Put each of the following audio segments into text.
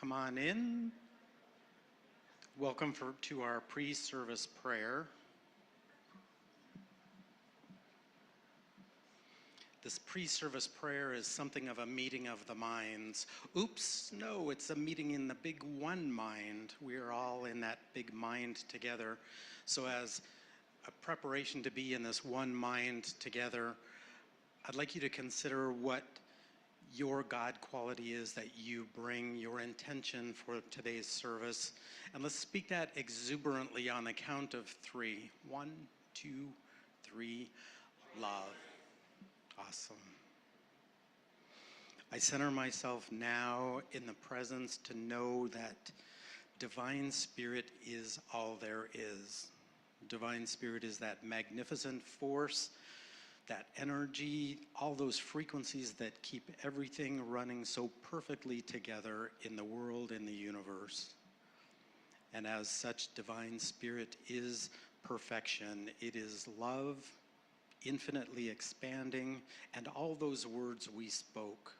come on in. Welcome to our pre-service prayer. This pre-service prayer is something of a meeting of the minds. Oops, no, it's a meeting in the big one mind. We are all in that big mind together. So as a preparation to be in this one mind together, I'd like you to consider what your God quality is that you bring, your intention for today's service. And let's speak that exuberantly on the count of 3. 1, 2, 3, love. Awesome. I center myself now in the presence to know that Divine Spirit is all there is. Divine Spirit is that magnificent force, that energy, all those frequencies that keep everything running so perfectly together in the world, in the universe. And as such, Divine Spirit is perfection. It is love, infinitely expanding, and all those words we spoke.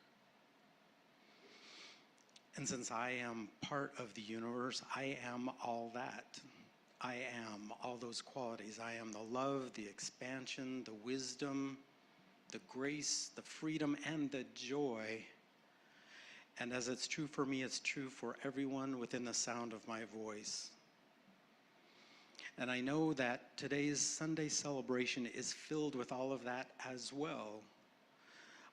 And since I am part of the universe, I am all that. I am all those qualities. I am the love, the expansion, the wisdom, the grace, the freedom, and the joy. And as it's true for me, it's true for everyone within the sound of my voice. And I know that today's Sunday celebration is filled with all of that as well.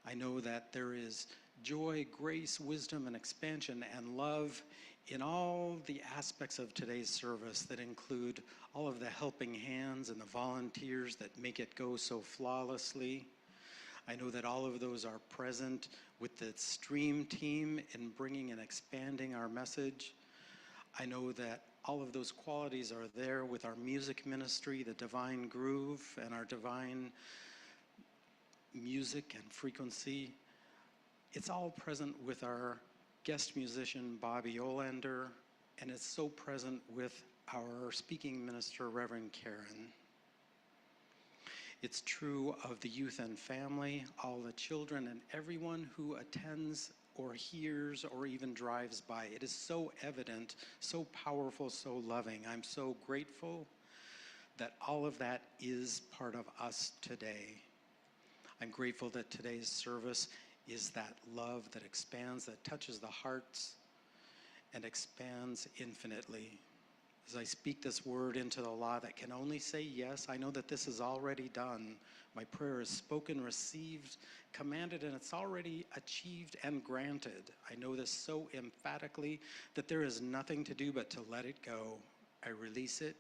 I know that there is joy, grace, wisdom, and expansion and love in all the aspects of today's service that include all of the helping hands and the volunteers that make it go so flawlessly. I know that all of those are present with the stream team in bringing and expanding our message. I know that all of those qualities are there with our music ministry, the Divine Groove, and our divine music and frequency. It's all present with our guest musician, Bobby Olander, and it's so present with our speaking minister, Reverend Karin. It's true of the youth and family, all the children, and everyone who attends or hears or even drives by. It is so evident, so powerful, so loving. I'm so grateful that all of that is part of us today. I'm grateful that today's service is that love that expands, that touches the hearts and expands infinitely. As I speak this word into the law that can only say yes, I know that this is already done. My prayer is spoken, received, commanded, and it's already achieved and granted. I know this so emphatically that there is nothing to do but to let it go. I release it,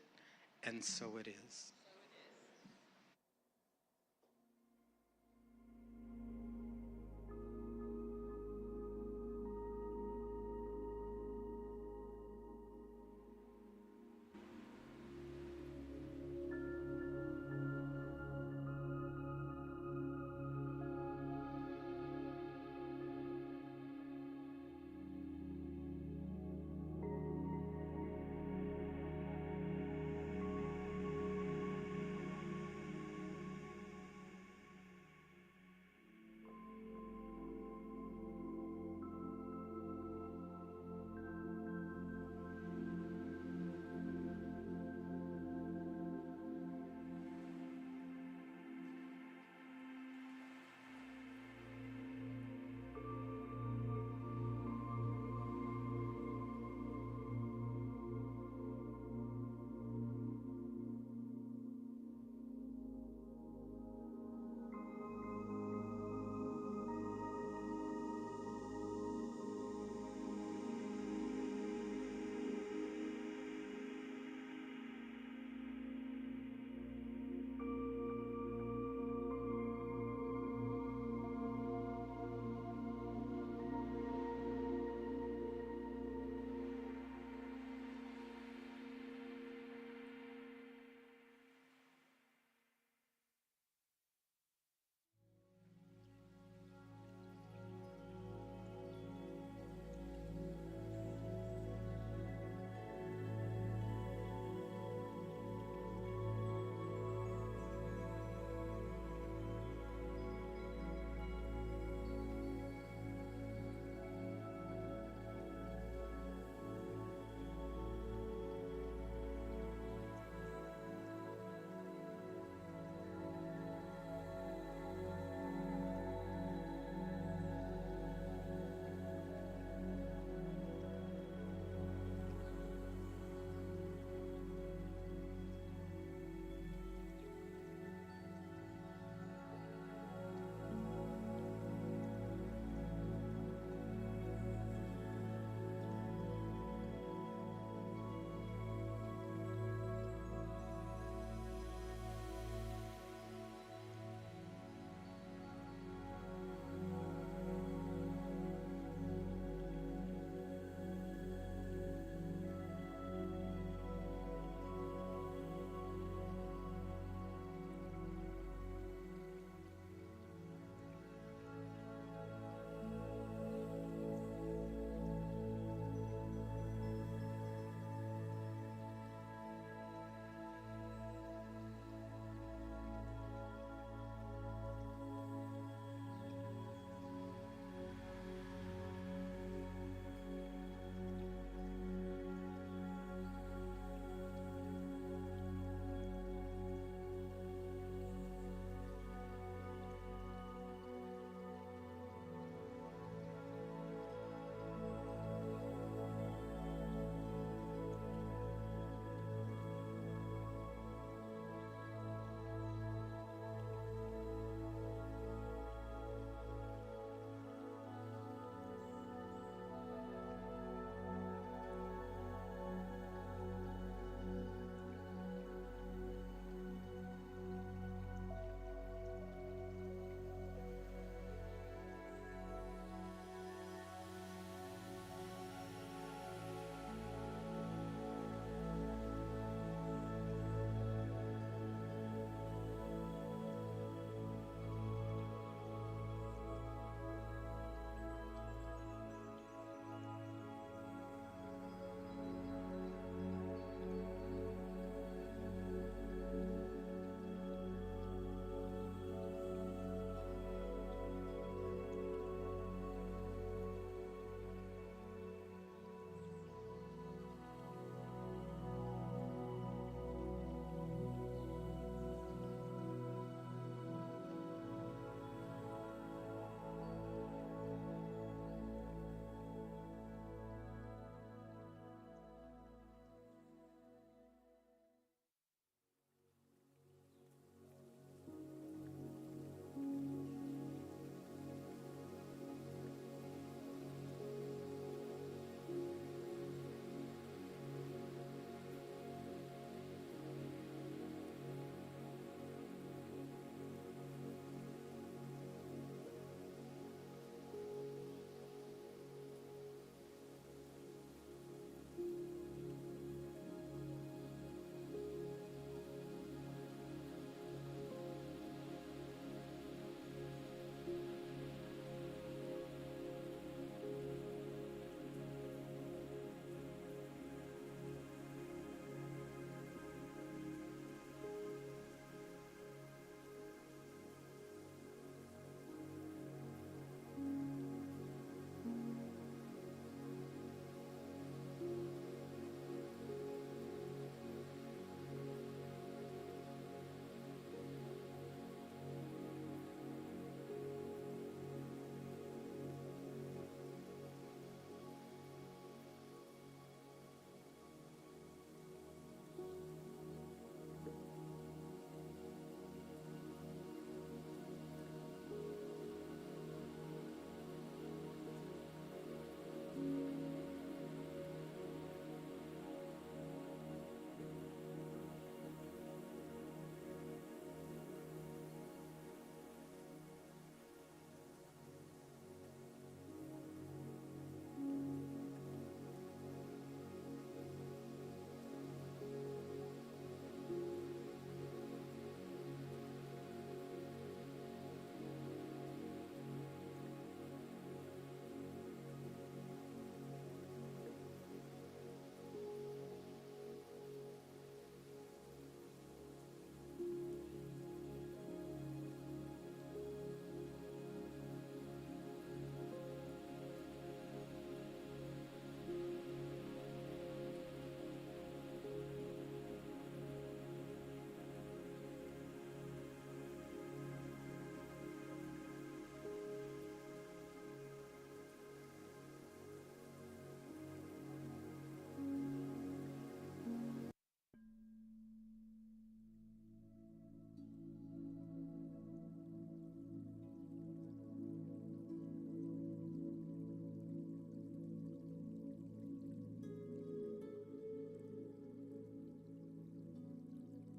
and so it is.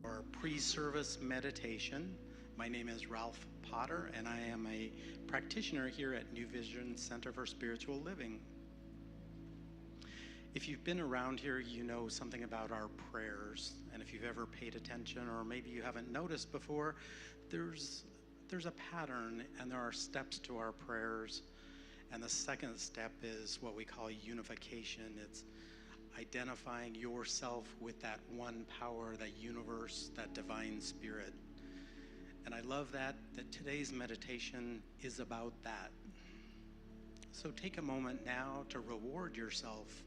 our pre-service meditation. My name is Ralph Potter, and I am a practitioner here at New Vision Center for Spiritual Living. If you've been around here, you know something about our prayers, and if you've ever paid attention, or maybe you haven't noticed before, there's a pattern and there are steps to our prayers. And the second step is what we call unification. It's identifying yourself with that one power, that universe, that divine spirit. And I love that today's meditation is about that. So take a moment now to reward yourself,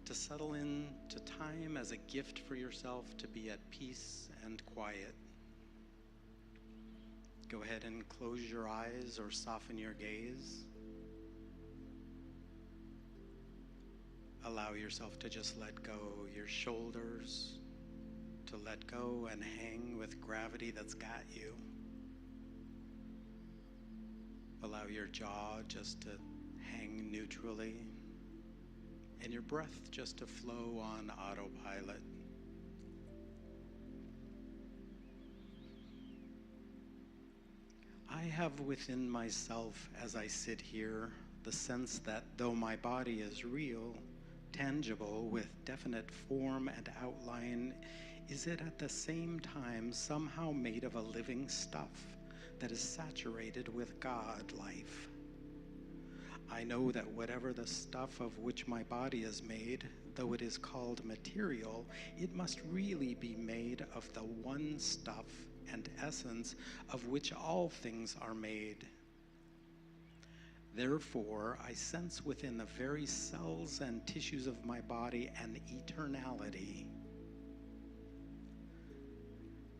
to settle into time as a gift for yourself to be at peace and quiet. Go ahead and close your eyes or soften your gaze. Allow yourself to just let go your shoulders, to let go and hang with gravity that's got you. Allow your jaw just to hang neutrally, and your breath just to flow on autopilot. I have within myself, as I sit here, the sense that though my body is real, tangible, with definite form and outline, is it at the same time somehow made of a living stuff that is saturated with God life. I know that whatever the stuff of which my body is made, though it is called material, it must really be made of the one stuff and essence of which all things are made. Therefore, I sense within the very cells and tissues of my body an eternality.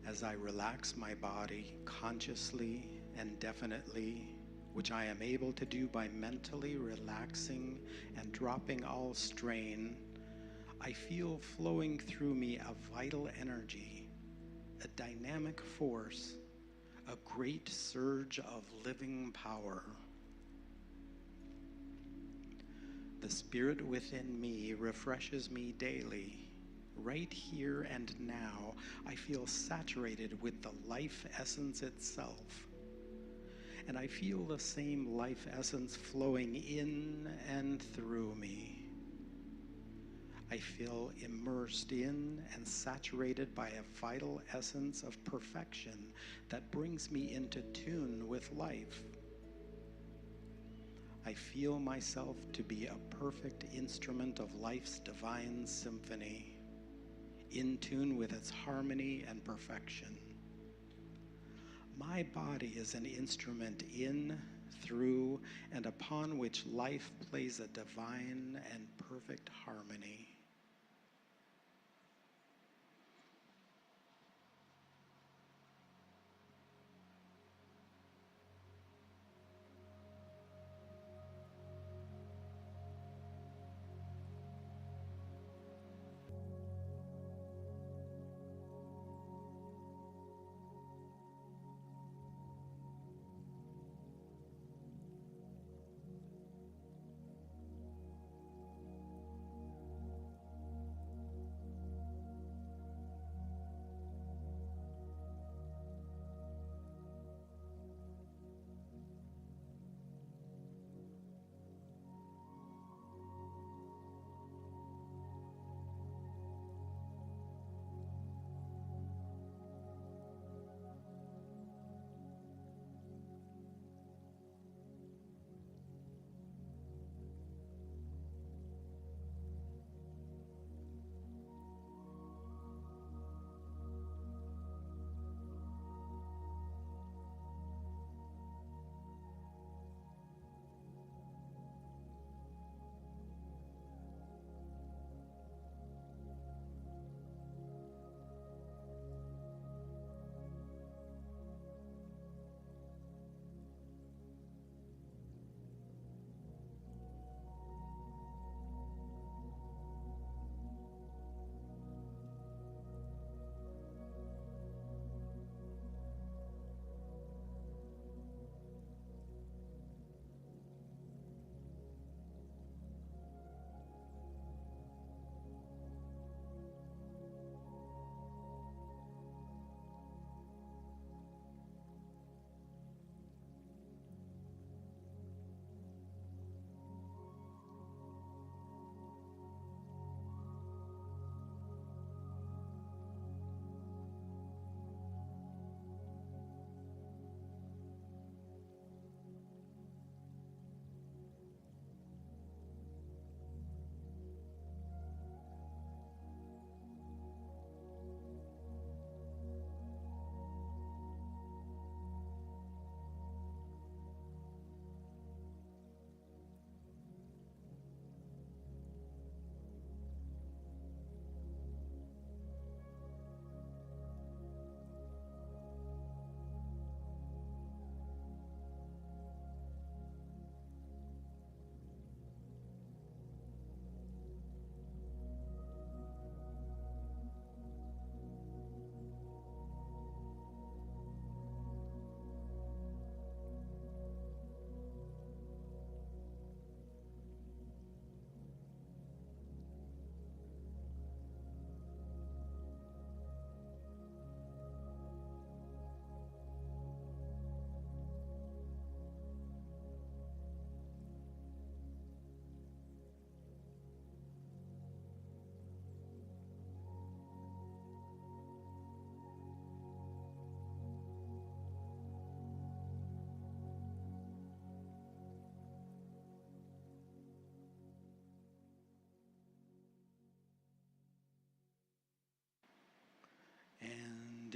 As I relax my body consciously and definitely, which I am able to do by mentally relaxing and dropping all strain, I feel flowing through me a vital energy, a dynamic force, a great surge of living power. The spirit within me refreshes me daily. Right here and now, I feel saturated with the life essence itself. And I feel the same life essence flowing in and through me. I feel immersed in and saturated by a vital essence of perfection that brings me into tune with life. I feel myself to be a perfect instrument of life's divine symphony, in tune with its harmony and perfection. My body is an instrument in, through, and upon which life plays a divine and perfect harmony.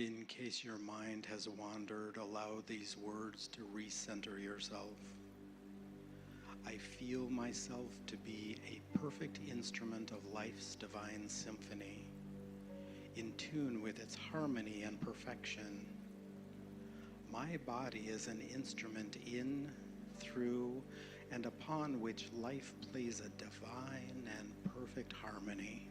in case your mind has wandered, allow these words to recenter yourself. I feel myself to be a perfect instrument of life's divine symphony, in tune with its harmony and perfection. My body is an instrument in, through, and upon which life plays a divine and perfect harmony.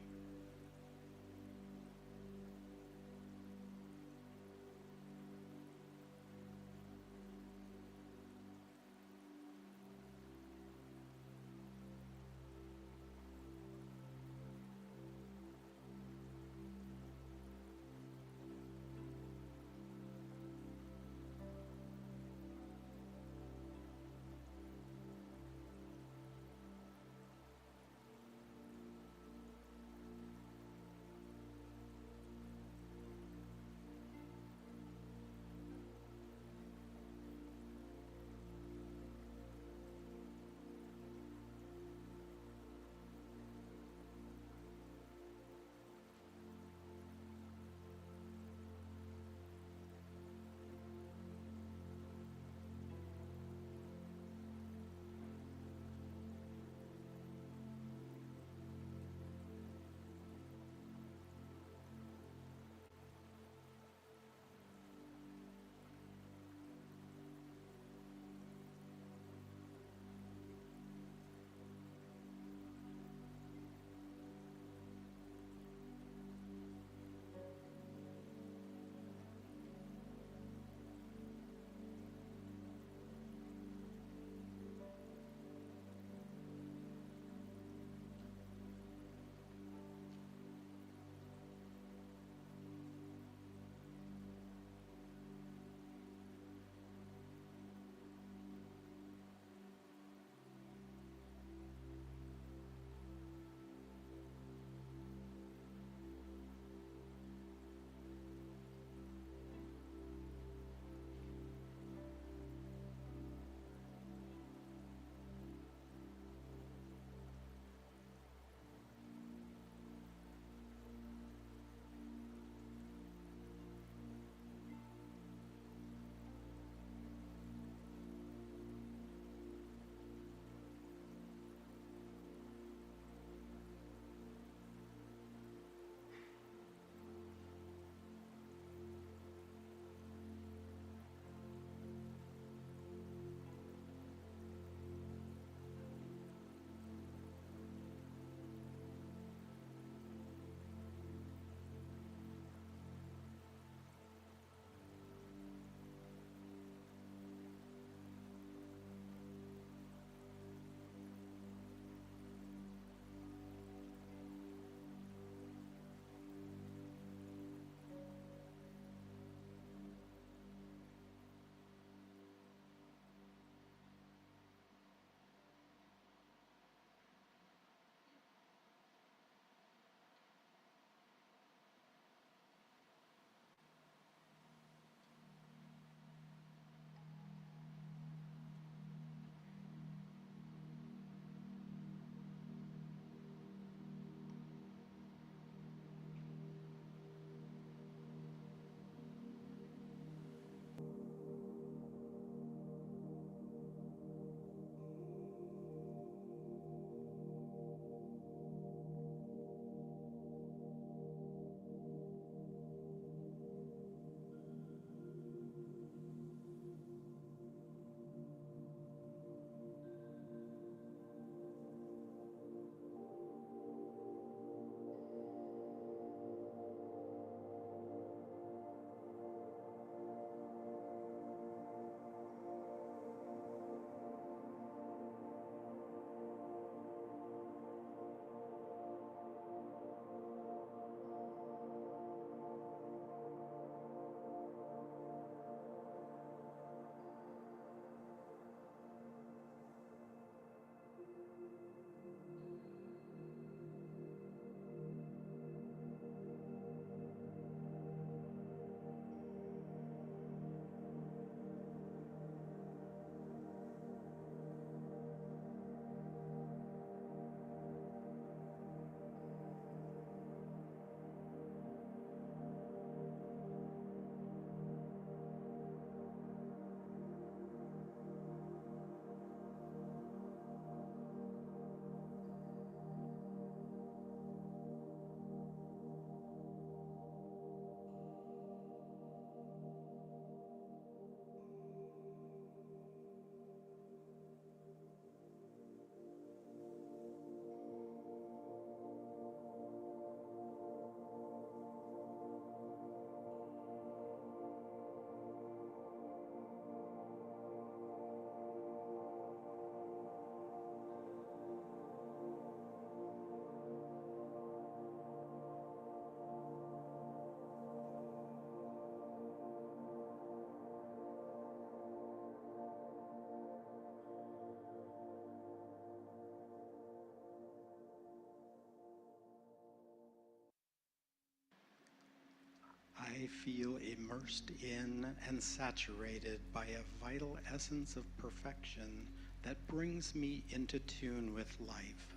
I feel immersed in and saturated by a vital essence of perfection that brings me into tune with life.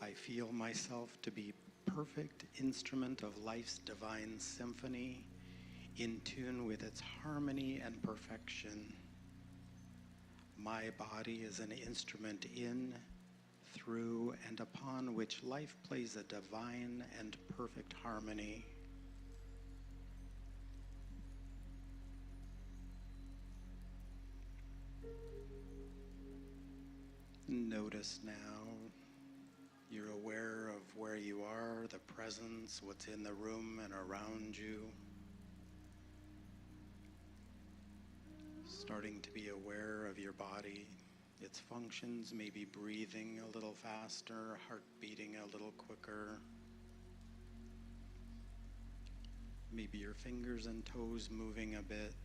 I feel myself to be perfect instrument of life's divine symphony, in tune with its harmony and perfection. My body is an instrument in, through, and upon which life plays a divine and perfect harmony. Notice now, you're aware of where you are, the presence, what's in the room and around you. Starting to be aware of your body, its functions, maybe breathing a little faster, heart beating a little quicker. Maybe your fingers and toes moving a bit,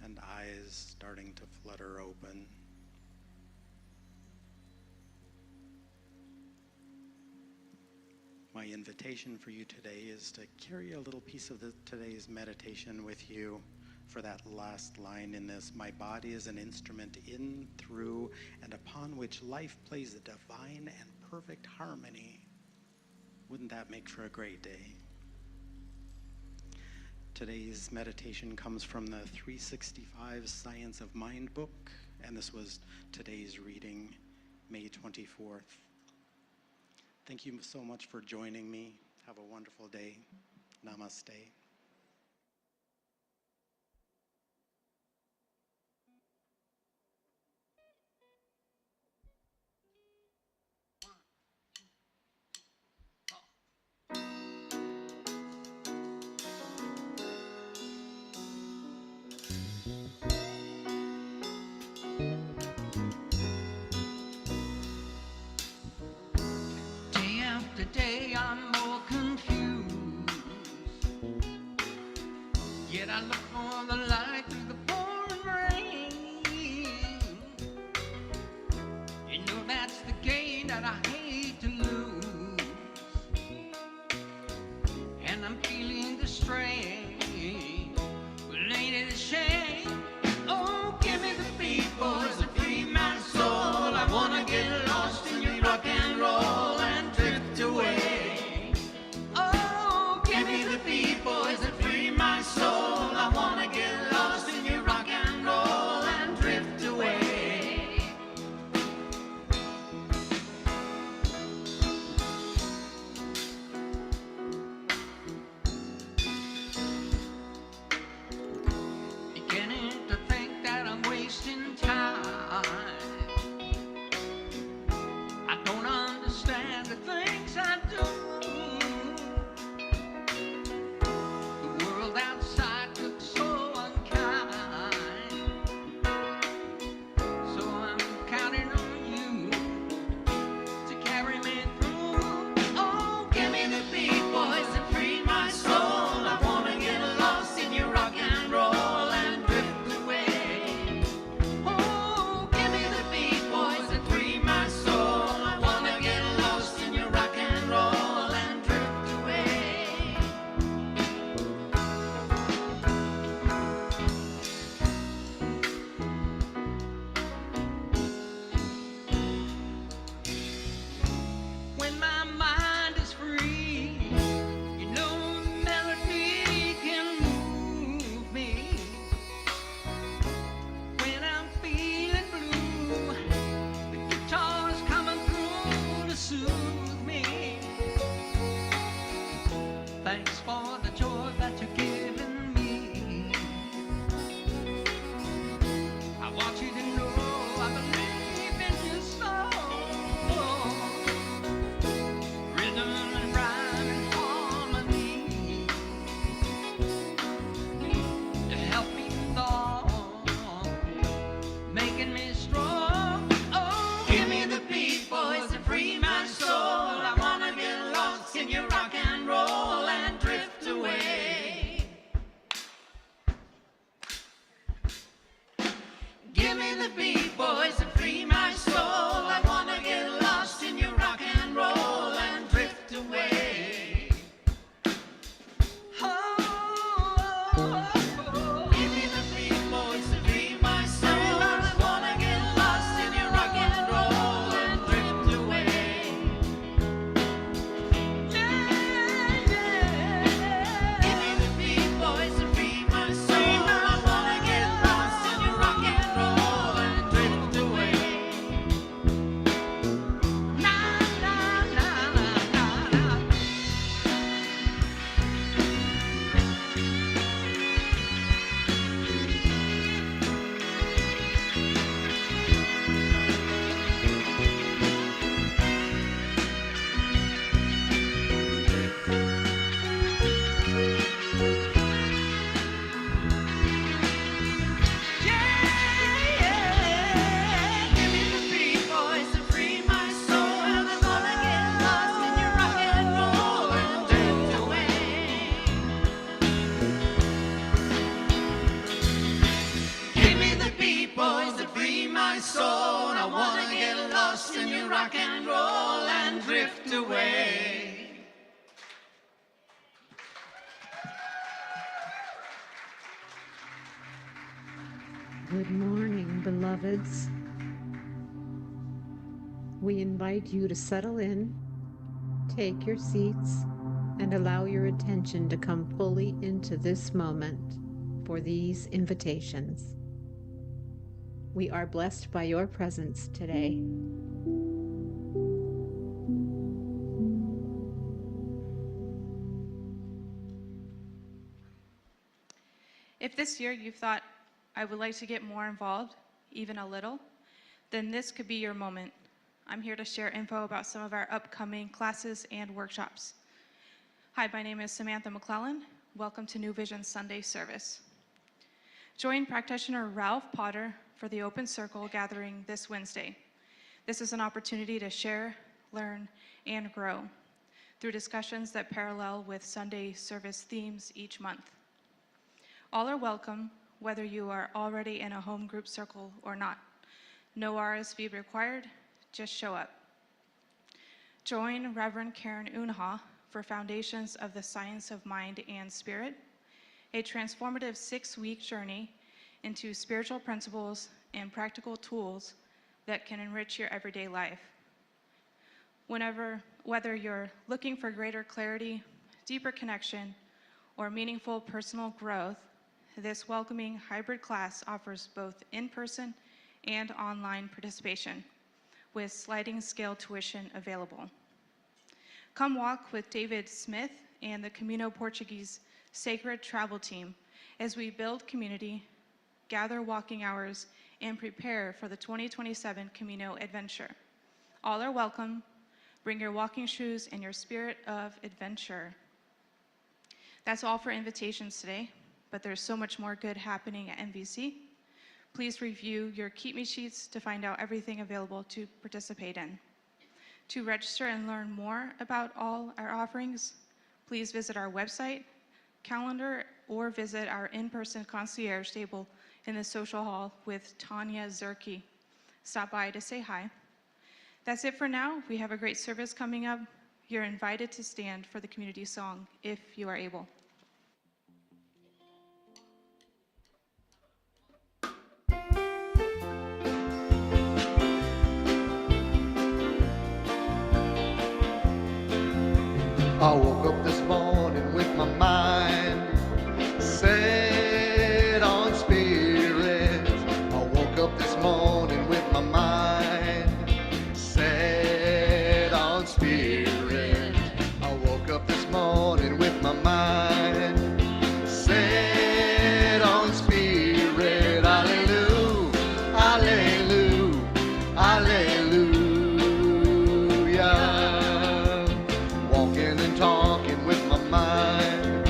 and eyes starting to flutter open. My invitation for you today is to carry a little piece of today's meditation with you for that last line in this. My body is an instrument in, through, and upon which life plays a divine and perfect harmony. Wouldn't that make for a great day? Today's meditation comes from the 365 Science of Mind book, and this was today's reading, May 24th. Thank you so much for joining me. Have a wonderful day. Namaste. Today I'm more confused, yet I look for the light through the pouring rain. You know that's the game that I hate to lose, and I'm feeling the strain, but ain't it a shame? Oh, give me the beat, boys, and free my soul. I wanna get lost in your rock and roll and drift away. Oh, give me the beat, boys, and free my soul. I wanna get lost in your rock and roll and drift away. Beginning to think that I'm wasting time. I don't understand the things I do. The world outside looks so unkind, so I'm counting on you to carry me through. Oh, give me the beat, boys, and free my soul. I wanna get lost in your rock and roll and drift away. Oh, give me the beat, boys, and free my soul. I wanna get lost in your rock and roll and drift away. When my mind is free, you know melody can move me. When I'm feeling blue, the guitar is coming through to soothe me. Thanks for the joy that you're giving me. I want you to know I believe in your soul. Rhythm and rhyme and harmony to help me thought, making me strong. Oh, give me the beat, boys, and free my soul. I wanna get lost in your rock and roll and drift away. lost in your rock and roll and drift away. Good morning, beloveds. We invite you to settle in, take your seats, and allow your attention to come fully into this moment for these invitations. We are blessed by your presence today. If this year you've thought, I would like to get more involved, even a little, then this could be your moment. I'm here to share info about some of our upcoming classes and workshops. Hi, my name is Samantha McClellan. Welcome to New Vision Sunday service. Join practitioner Ralph Potter for the Open Circle gathering this Wednesday. This is an opportunity to share, learn, and grow through discussions that parallel with Sunday service themes each month. All are welcome, whether you are already in a home group circle or not. No RSV required, just show up. Join Reverend Karin for Foundations of the Science of Mind and Spirit, a transformative 6-week journey into spiritual principles and practical tools that can enrich your everyday life. Whether you're looking for greater clarity, deeper connection, or meaningful personal growth, this welcoming hybrid class offers both in-person and online participation, with sliding scale tuition available. Come walk with David Smith and the Camino Portuguese Sacred Travel Team as we build community, gather walking hours, and prepare for the 2027 Camino Adventure. All are welcome. Bring your walking shoes and your spirit of adventure. That's all for invitations today, but there's so much more good happening at MVC. Please review your Keep Me sheets to find out everything available to participate in. To register and learn more about all our offerings, please visit our website, calendar, or visit our in-person concierge table in the social hall with Tanya Zerke. Stop by to say hi. That's it for now. We have a great service coming up. You're invited to stand for the community song if you are able. I woke up this morning with my mind set on spirit. I woke up this morning with my mind set on spirit. I woke up this morning with my mind set on spirit. Hallelujah, hallelujah, hallelujah. Walking and talking with my mind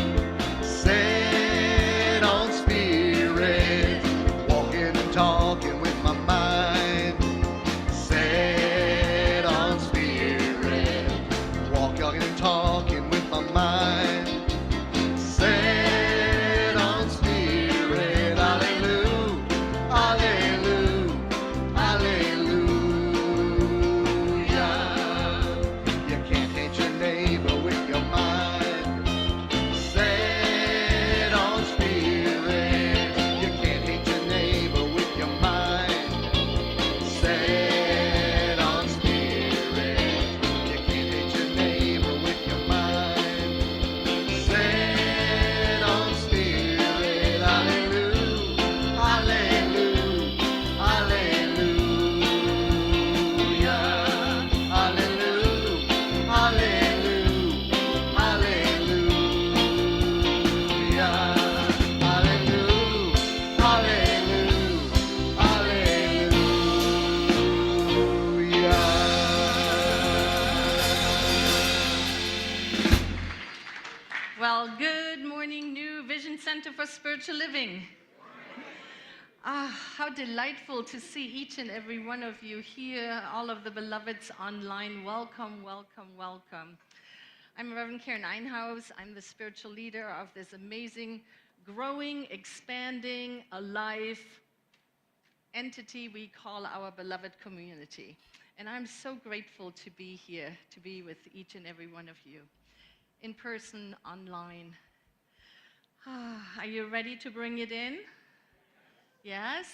set on spirit. Walking and talking with my mind set on spirit. Walking and talking with my mind set on spirit. Hallelujah, hallelujah, hallelujah. You can't hate your neighbor with your mind set on spirit. You can't hate your neighbor with your mind set on spirit. You can't hate your neighbor with your mind set on spirit. Hallelujah, hallelujah, hallelujah, hallelujah, hallelujah, hallelujah, hallelujah, hallelujah, hallelujah. Well, good morning, New Vision Center for Spiritual Living. How delightful to see each and every one of you here, all of the beloveds online. Welcome, welcome, welcome. I'm Reverend Karin Einhaus. I'm the spiritual leader of this amazing, growing, expanding, alive entity we call our beloved community. And I'm so grateful to be here, to be with each and every one of you, in person, online. Are you ready to bring it in? Yes?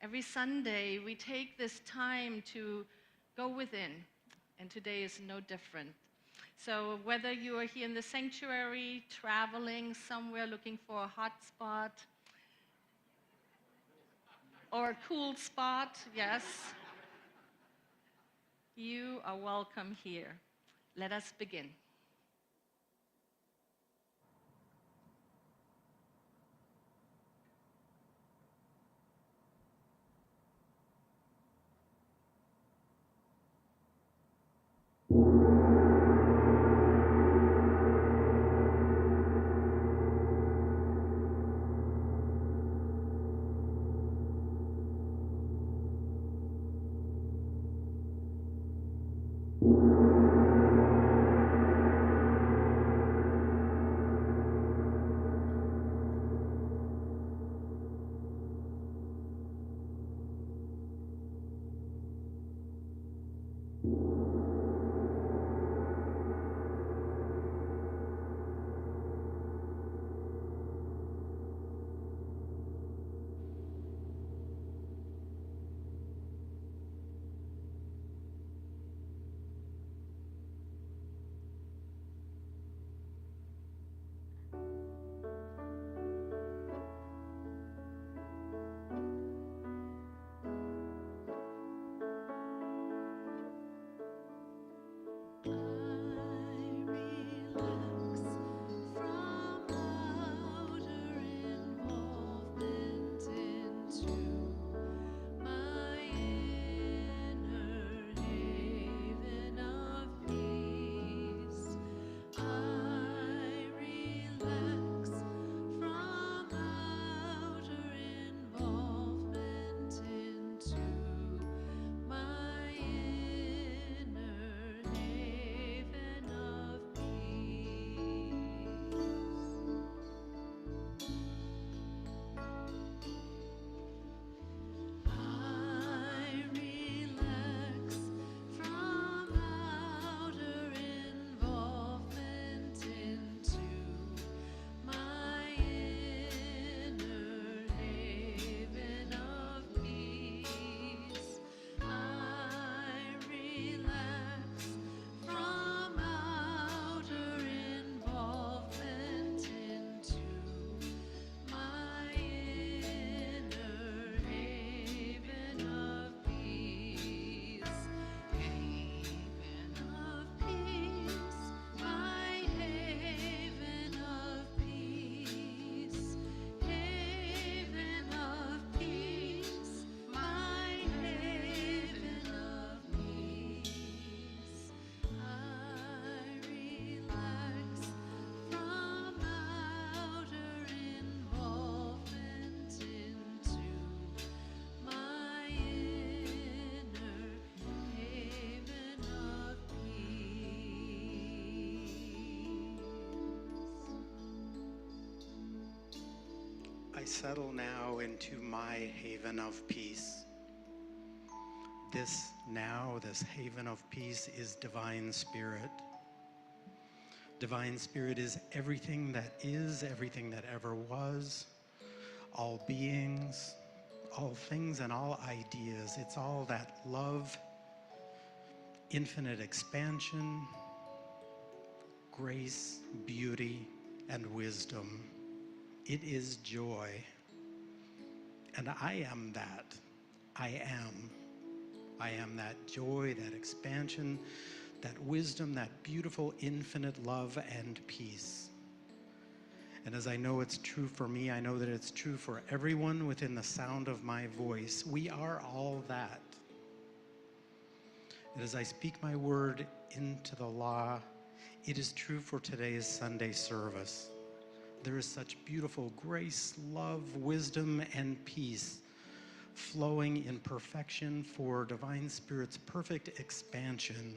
Every Sunday, we take this time to go within, and today is no different. So whether you are here in the sanctuary, traveling somewhere, looking for a hot spot, or a cool spot, yes, you are welcome here. Let us begin. I settle now into my haven of peace. This haven of peace is Divine Spirit. Divine Spirit is everything that is, everything that ever was, all beings, all things and all ideas. It's all that love, infinite expansion, grace, beauty, and wisdom. It is joy. And I am that. I am that joy, that expansion, that wisdom, that beautiful infinite love and peace. And as I know it's true for me, I know that it's true for everyone within the sound of my voice. We are all that. And as I speak my word into the law, it is true for today's Sunday service. There is such beautiful grace, love, wisdom, and peace flowing in perfection for Divine Spirit's perfect expansion.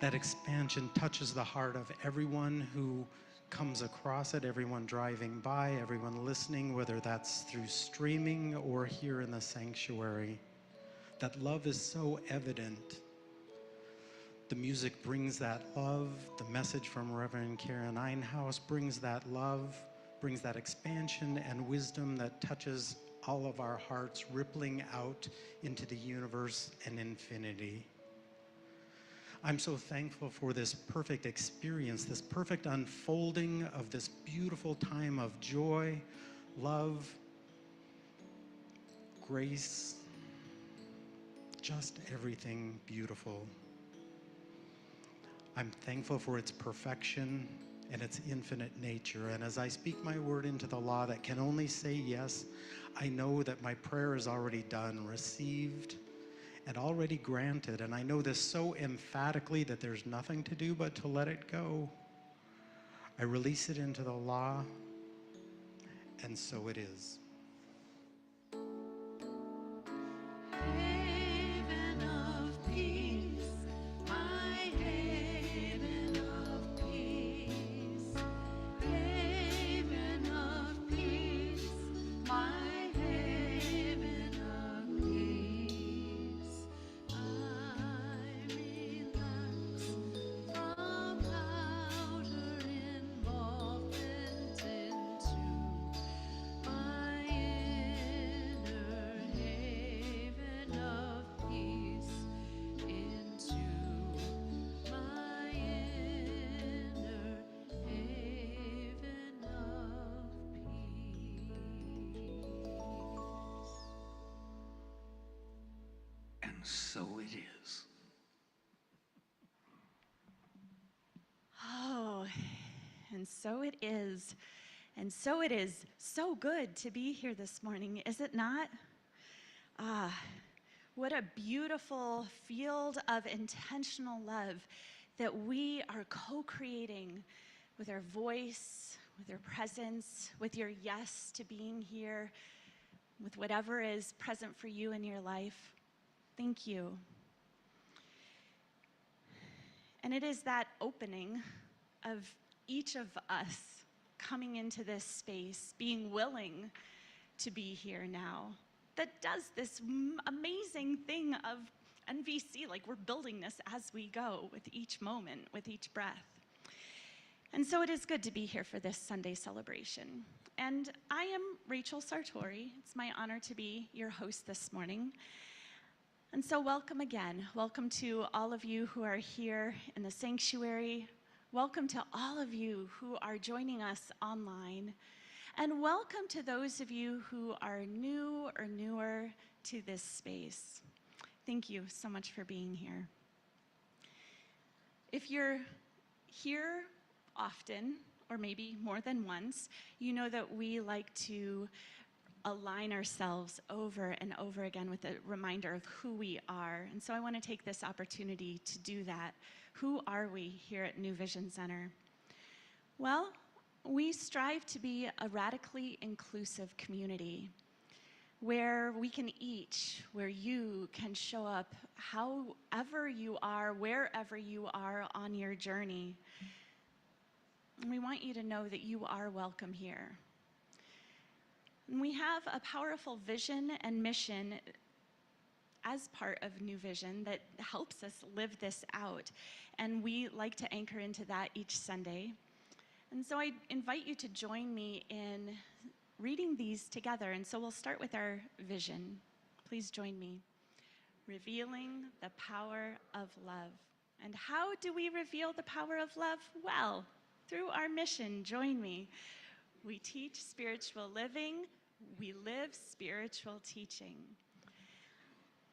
That expansion touches the heart of everyone who comes across it, everyone driving by, everyone listening, whether that's through streaming or here in the sanctuary. that love is so evident. The music brings that love. The message from Reverend Karin Einhaus brings that love, brings that expansion and wisdom that touches all of our hearts, rippling out into the universe and infinity. I'm so thankful for this perfect experience, this perfect unfolding of this beautiful time of joy, love, grace, just everything beautiful. I'm thankful for its perfection and its infinite nature. And as I speak my word into the law that can only say yes, I know that my prayer is already done, received, and already granted. And I know this so emphatically that there's nothing to do but to let it go. I release it into the law, and so it is. Haven of peace, my haven of peace. Haven of peace, my haven of peace. I relax from outer involvement into my inner haven of peace, into my inner haven of peace. And so it is. Oh, and so it is. And so it is so good to be here this morning, is it not? What a beautiful field of intentional love that we are co-creating with our voice, with our presence, with your yes to being here, with whatever is present for you in your life. Thank you. And it is that opening of each of us coming into this space, being willing to be here now, that does this amazing thing of NVC, like we're building this as we go with each moment, with each breath. And so it is good to be here for this Sunday celebration. And I am Rachel Sartori. It's my honor to be your host this morning. And so welcome again. Welcome to all of you who are here in the sanctuary. Welcome to all of you who are joining us online. And welcome to those of you who are new or newer to this space. Thank you so much for being here. If you're here often, or maybe more than once, you know that we like to align ourselves over and over again with a reminder of who we are. And so I want to take this opportunity to do that. Who are we here at New Vision Center? Well, we strive to be a radically inclusive community where we can each, where you can show up however you are, wherever you are on your journey. And we want you to know that you are welcome here. And we have a powerful vision and mission as part of New Vision that helps us live this out. And we like to anchor into that each Sunday. And so I invite you to join me in reading these together. And so we'll start with our vision. Please join me. Revealing the power of love. And how do we reveal the power of love? Well, through our mission. Join me. We teach spiritual living. We live spiritual teaching.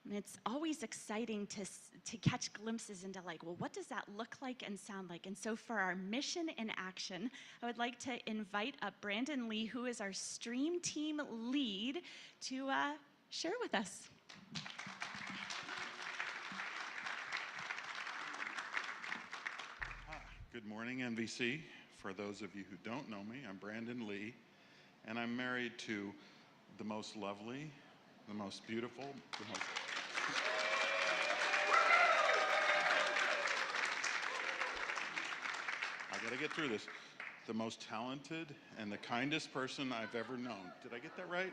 And it's always exciting to catch glimpses into like, well, what does that look like and sound like? And so for our mission in action, I would like to invite up Brandon Lee, who is our stream team lead, to share with us. Good morning, NVC. For those of you who don't know me, I'm Brandon Lee, and I'm married to the most lovely, the most beautiful, the most... I gotta get through this. The most talented and the kindest person I've ever known. Did I get that right?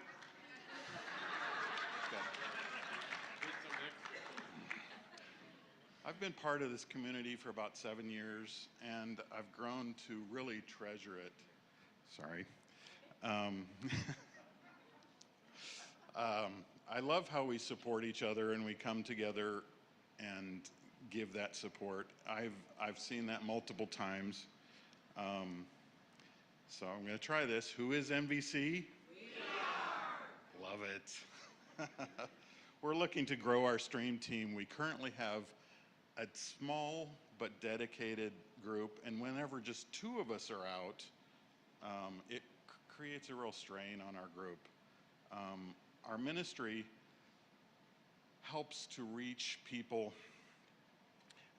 I've been part of this community for about 7 years, and I've grown to really treasure it. Sorry. I love how we support each other and we come together and give that support. I've seen that multiple times. So I'm going to try this. Who is MVC? We are. Love it. We're looking to grow our stream team. We currently have a small but dedicated group, and whenever just 2 of us are out, it creates a real strain on our group. Our ministry helps to reach people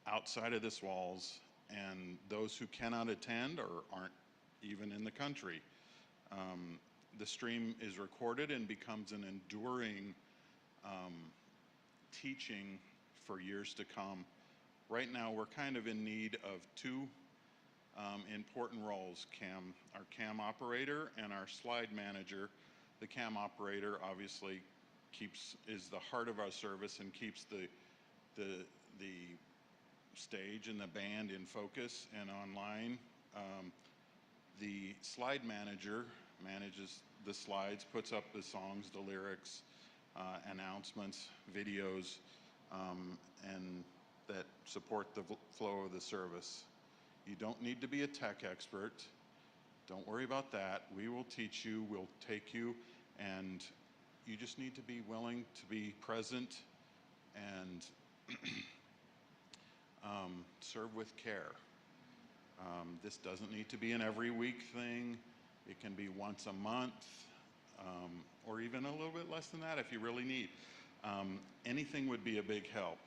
outside of this walls and those who cannot attend or aren't even in the country. The stream is recorded and becomes an enduring teaching for years to come. Right now, we're kind of in need of 2 important roles, our cam operator and our slide manager. The cam operator obviously is the heart of our service and keeps the stage and the band in focus and online. The slide manager manages the slides, puts up the songs, the lyrics, announcements, videos, and that support the flow of the service. You don't need to be a tech expert. Don't worry about that. We will teach you, we'll take you, and you just need to be willing to be present and serve with care. This doesn't need to be an every week thing. It can be once a month, or even a little bit less than that if you really need. Anything would be a big help.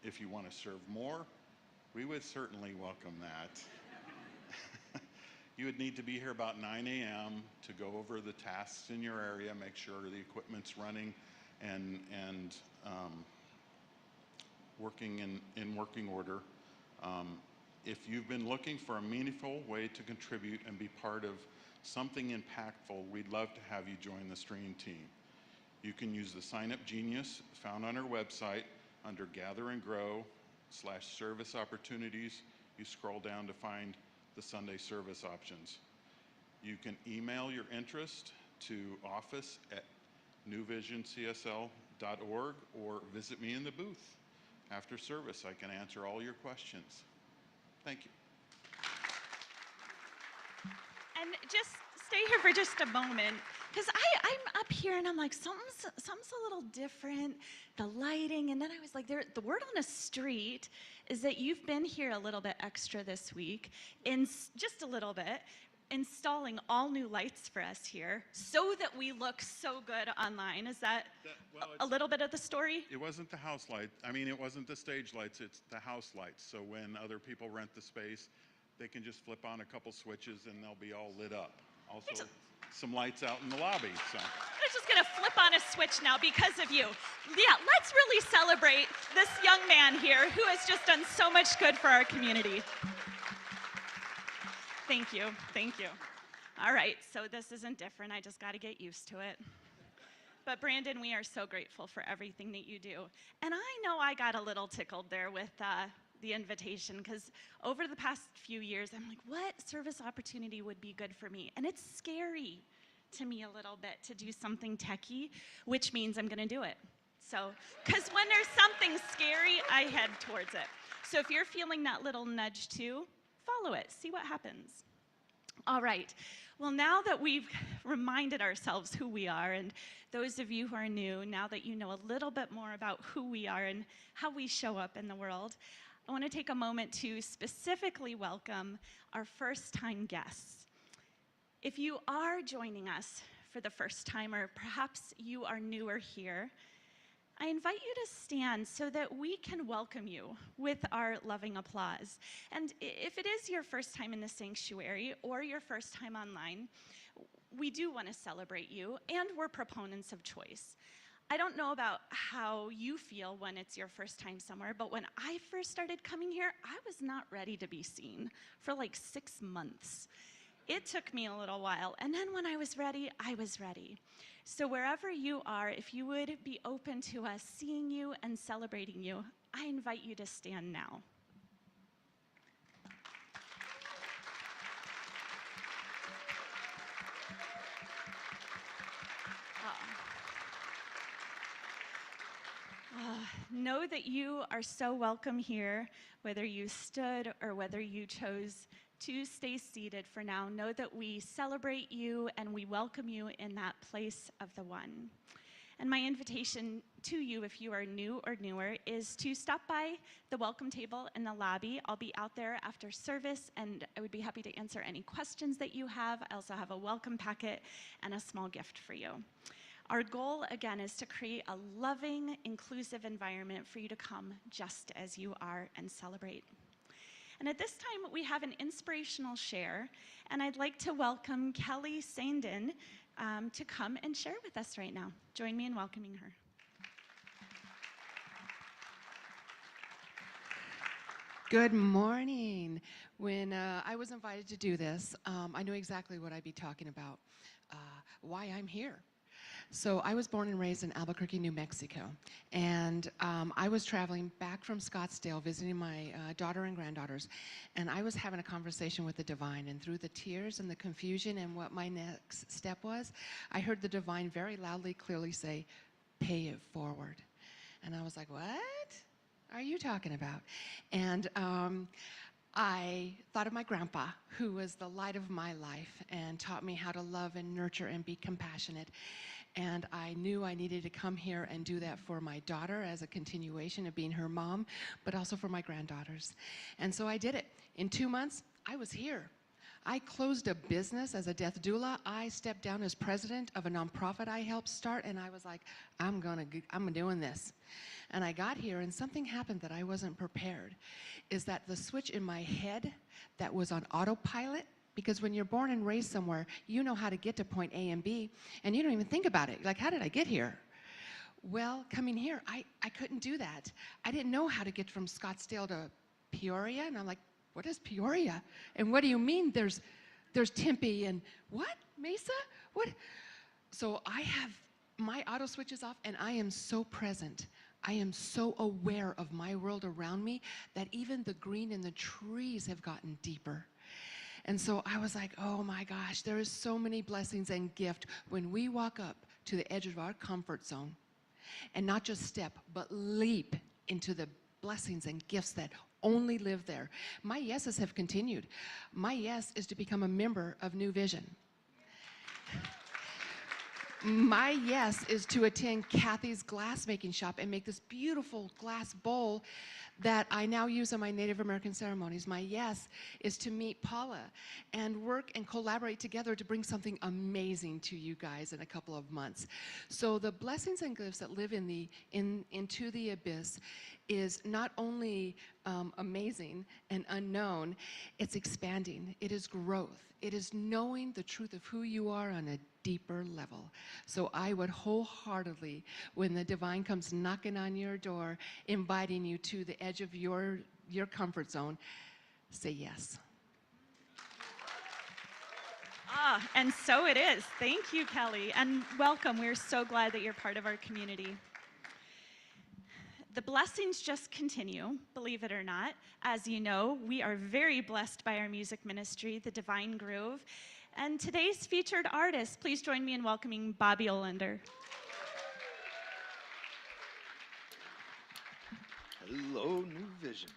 If you want to serve more, we would certainly welcome that. You would need to be here about 9 a.m. to go over the tasks in your area, make sure the equipment's running and working in working order. If you've been looking for a meaningful way to contribute and be part of something impactful, we'd love to have you join the stream team. You can use the Sign Up Genius found on our website under Gather and Grow /service opportunities. You scroll down to find the Sunday service options. You can email your interest to office@newvisioncsl.org or visit me in the booth. After service, I can answer all your questions. Thank you. And just stay here for just a moment, because I'm up here and I'm like, something's a little different, the lighting, and then I was like, the word on the street is that you've been here a little bit extra this week, just a little bit, installing all new lights for us here so that we look so good online. Is that a little bit of the story? It wasn't the house light. I mean, it wasn't the stage lights, it's the house lights. So when other people rent the space, they can just flip on a couple switches and they'll be all lit up. Also, some lights out in the lobby. So I'm just gonna flip on a switch now because of you. Yeah, let's really celebrate this young man here who has just done so much good for our community. Thank you, thank you. All right, so this isn't different. I just gotta get used to it. But Brandon, we are so grateful for everything that you do. And I know I got a little tickled there with the invitation, because over the past few years, I'm like, what service opportunity would be good for me? And it's scary to me a little bit to do something techie, which means I'm gonna do it. So, because when there's something scary, I head towards it. So if you're feeling that little nudge too, follow it, see what happens. All right, well, now that we've reminded ourselves who we are, and those of you who are new, now that you know a little bit more about who we are and how we show up in the world, I want to take a moment to specifically welcome our first-time guests. If you are joining us for the first time, or perhaps you are newer here, I invite you to stand so that we can welcome you with our loving applause. And if it is your first time in the sanctuary or your first time online, we do want to celebrate you, and we're proponents of choice. I don't know about how you feel when it's your first time somewhere, but when I first started coming here, I was not ready to be seen for like 6 months. It took me a little while, and then when I was ready, I was ready. So wherever you are, if you would be open to us seeing you and celebrating you, I invite you to stand now. Know that you are so welcome here, whether you stood or whether you chose to stay seated for now. Know that we celebrate you and we welcome you in that place of the one. And my invitation to you, if you are new or newer, is to stop by the welcome table in the lobby. I'll be out there after service, and I would be happy to answer any questions that you have. I also have a welcome packet and a small gift for you. Our goal, again, is to create a loving, inclusive environment for you to come just as you are and celebrate. And at this time, we have an inspirational share, and I'd like to welcome Kelly Sandin to come and share with us right now. Join me in welcoming her. Good morning. When I was invited to do this, I knew exactly what I'd be talking about, why I'm here. So I was born and raised in Albuquerque, New Mexico, and I was traveling back from Scottsdale visiting my daughter and granddaughters, and I was having a conversation with the divine, and through the tears and the confusion and what my next step was, I heard the divine very loudly, clearly say, "Pay it forward." And I was like, what are you talking about? And I thought of my grandpa, who was the light of my life and taught me how to love and nurture and be compassionate. And I knew I needed to come here and do that for my daughter as a continuation of being her mom, but also for my granddaughters. And so I did it. In 2 months, I was here. I closed a business as a death doula. I stepped down as president of a nonprofit I helped start, and I was like, I'm doing this. And I got here, and something happened that I wasn't prepared, is that the switch in my head that was on autopilot, because when you're born and raised somewhere, you know how to get to point A and B, and you don't even think about it. Like, how did I get here? Well, coming here, I couldn't do that. I didn't know how to get from Scottsdale to Peoria, and I'm like, what is Peoria? And what do you mean there's Tempe and what? Mesa? What? So I have my auto switches off, and I am so present. I am so aware of my world around me that even the green in the trees have gotten deeper. And so I was like, oh my gosh, there is so many blessings and gift when we walk up to the edge of our comfort zone and not just step, but leap into the blessings and gifts that only live there. My yeses have continued. My yes is to become a member of New Vision. My yes is to attend Kathy's glassmaking shop and make this beautiful glass bowl that I now use on my Native American ceremonies. My yes is to meet Paula and work and collaborate together to bring something amazing to you guys in a couple of months. So the blessings and gifts that live into the abyss is not only amazing and unknown, it's expanding. It is growth. It is knowing the truth of who you are on a deeper level. So I would wholeheartedly, when the divine comes knocking on your door, inviting you to the edge of your comfort zone, say yes. And so it is. Thank you, Kelly, and welcome. We're so glad that you're part of our community. The blessings just continue, believe it or not. As you know, we are very blessed by our music ministry, The Divine Groove. And today's featured artist, please join me in welcoming Bobby Olander. Hello, New Vision.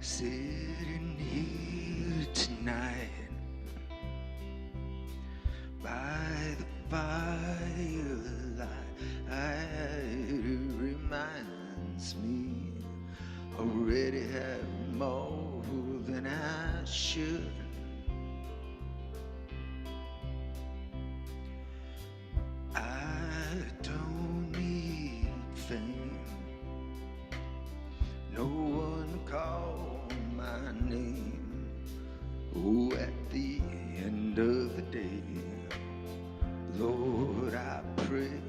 Sitting here tonight by the firelight, it reminds me I already have more than I should. I don't need fame. No one called my name. Oh, at the end of the day, Lord, I pray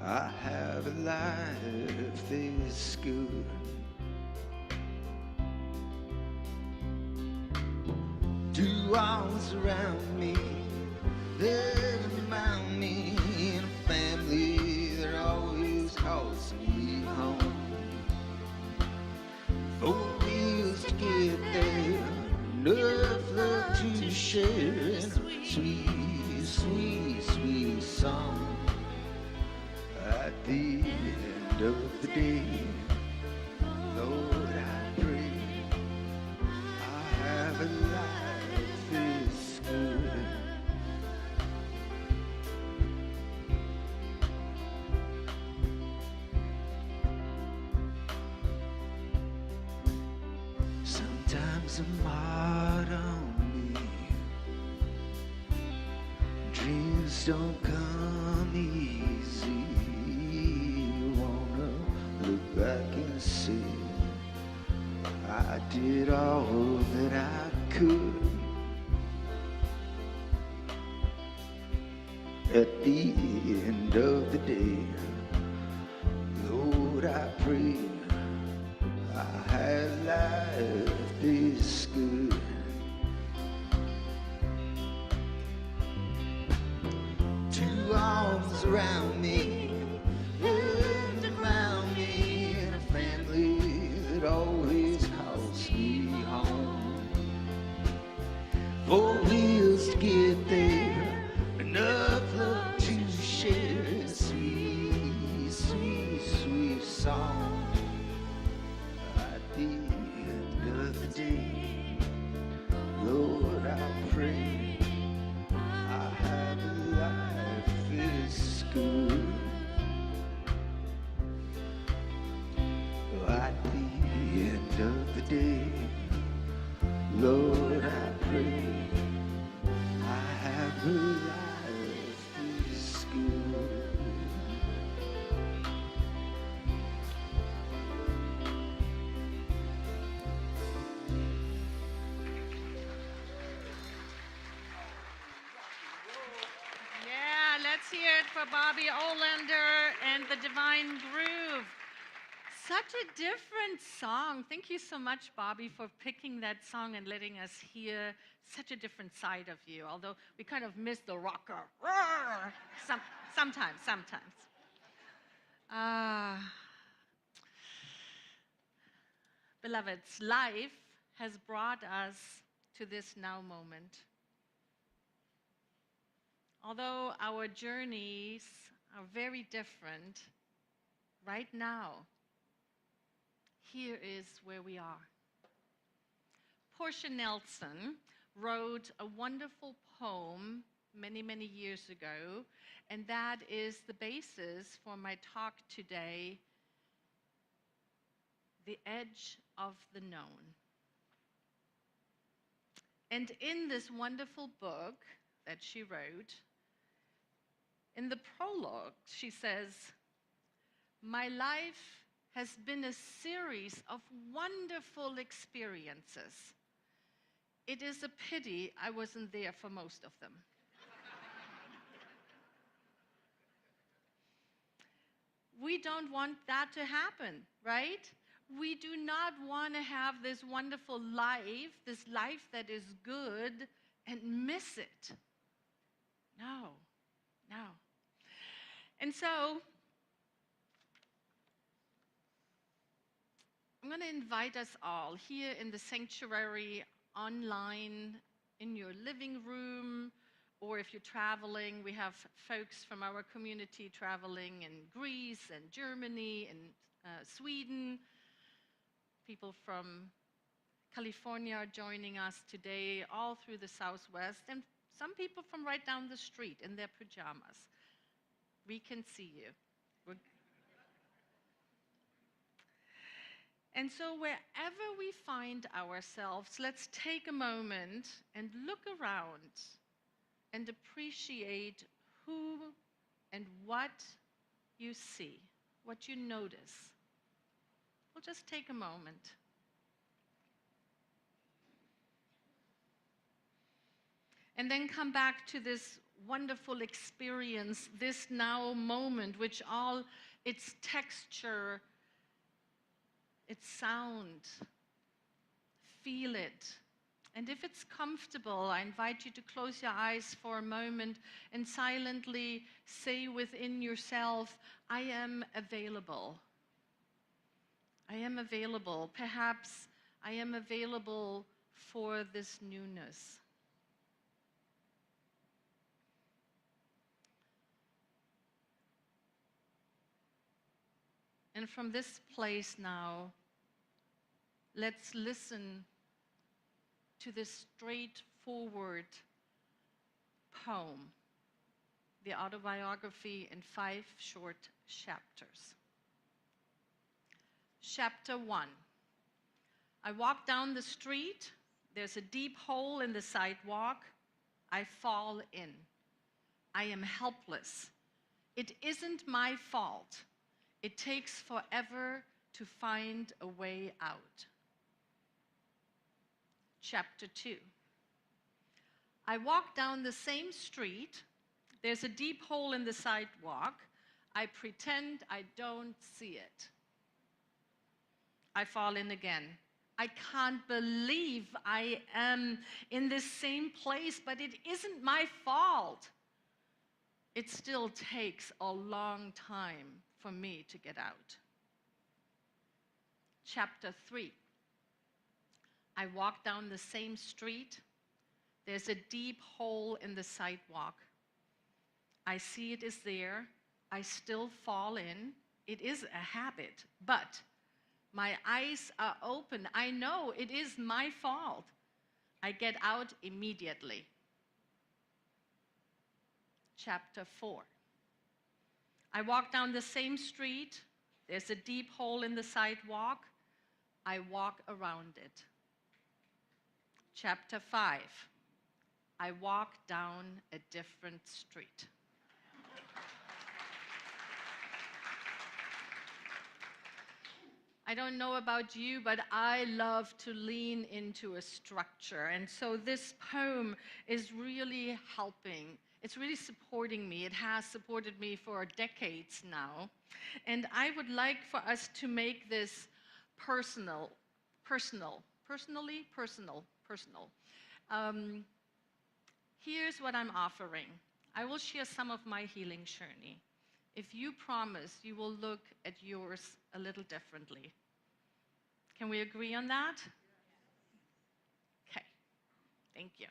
I have a life this good. Two arms around me, that remind me, and a family that always calls me home. 4 wheels to get there, enough love to share, and a sweet, sweet, sweet song. At the end of the day, Lord, I pray I have a life this good. Sometimes I'm hard on me. Dreams don't come easy. Wanna look back and see I did all that I could. At the end of the day, Lord, I pray I had life this good. Two arms around me, and around me, and a family that always calls me home. 4 wheels to get there, enough love to share, sweet, sweet, sweet song. At the end of the day, Lord, I pray I have a life this good. At the end of the day, Lord, I pray I have a life this good. Yeah, let's hear it for Bobby Olander and the Divine Groove. Such a different song. Thank you so much, Bobby, for picking that song and letting us hear such a different side of you, although we kind of miss the rocker. Sometimes. Beloveds, life has brought us to this now moment. Although our journeys are very different, right now, here is where we are. Portia Nelson wrote a wonderful poem many, many years ago, and that is the basis for my talk today, The Edge of the Known. And in this wonderful book that she wrote, in the prologue, she says, "My life has been a series of wonderful experiences. It is a pity I wasn't there for most of them." We don't want that to happen, right? We do not want to have this wonderful life, this life that is good, and miss it. No. And so, I'm going to invite us all here in the sanctuary, online, in your living room, or if you're traveling, we have folks from our community traveling in Greece and Germany and Sweden. People from California are joining us today, all through the Southwest, and some people from right down the street in their pajamas. We can see you. And so wherever we find ourselves, let's take a moment and look around and appreciate who and what you see, what you notice. We'll just take a moment. And then come back to this wonderful experience this now moment, which all its texture, its sound, feel it. And if it's comfortable, I invite you to close your eyes for a moment and silently say within yourself, I am available. I am available. Perhaps I am available for this newness. And from this place now, let's listen to this straightforward poem, the Autobiography in 5 short chapters. Chapter 1. I walk down the street. There's a deep hole in the sidewalk. I fall in. I am helpless. It isn't my fault. It takes forever to find a way out. Chapter 2. I walk down the same street. There's a deep hole in the sidewalk. I pretend I don't see it. I fall in again. I can't believe I am in this same place, but it isn't my fault. It still takes a long time for me to get out. Chapter 3. I walk down the same street. There's a deep hole in the sidewalk. I see it is there. I still fall in. It is a habit, but my eyes are open. I know it is my fault. I get out immediately. Chapter 4. I walk down the same street. There's a deep hole in the sidewalk. I walk around it. Chapter 5. I walk down a different street. I don't know about you, but I love to lean into a structure. And so this poem is really helping. It's really supporting me. It has supported me for decades now. And I would like for us to make this personal. Here's what I'm offering. I will share some of my healing journey. If you promise, you will look at yours a little differently. Can we agree on that? Okay, thank you.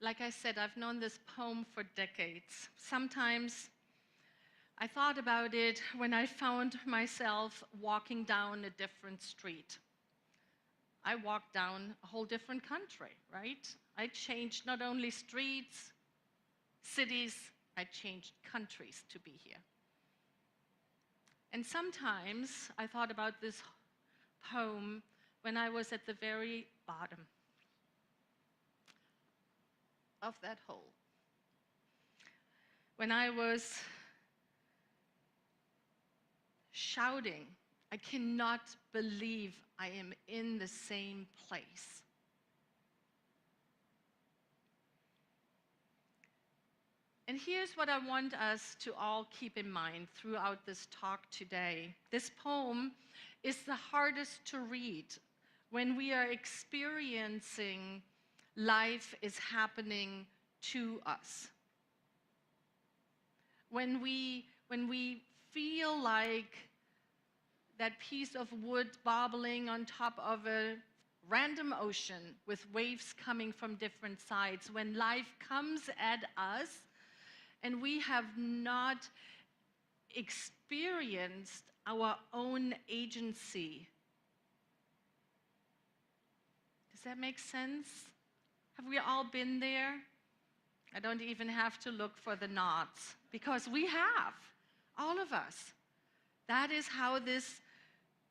Like I said, I've known this poem for decades. Sometimes I thought about it when I found myself walking down a different street. I walked down a whole different country, right? I changed not only streets, cities, I changed countries to be here. And sometimes I thought about this poem when I was at the very bottom of that hole. When I was shouting, I cannot believe I am in the same place. And here's what I want us to all keep in mind throughout this talk today. This poem is the hardest to read when we are experiencing life is happening to us. When we feel like that piece of wood bobbling on top of a random ocean with waves coming from different sides, when life comes at us and we have not experienced our own agency. Does that make sense? Have we all been there? I don't even have to look for the nods, because we have, all of us. That is how this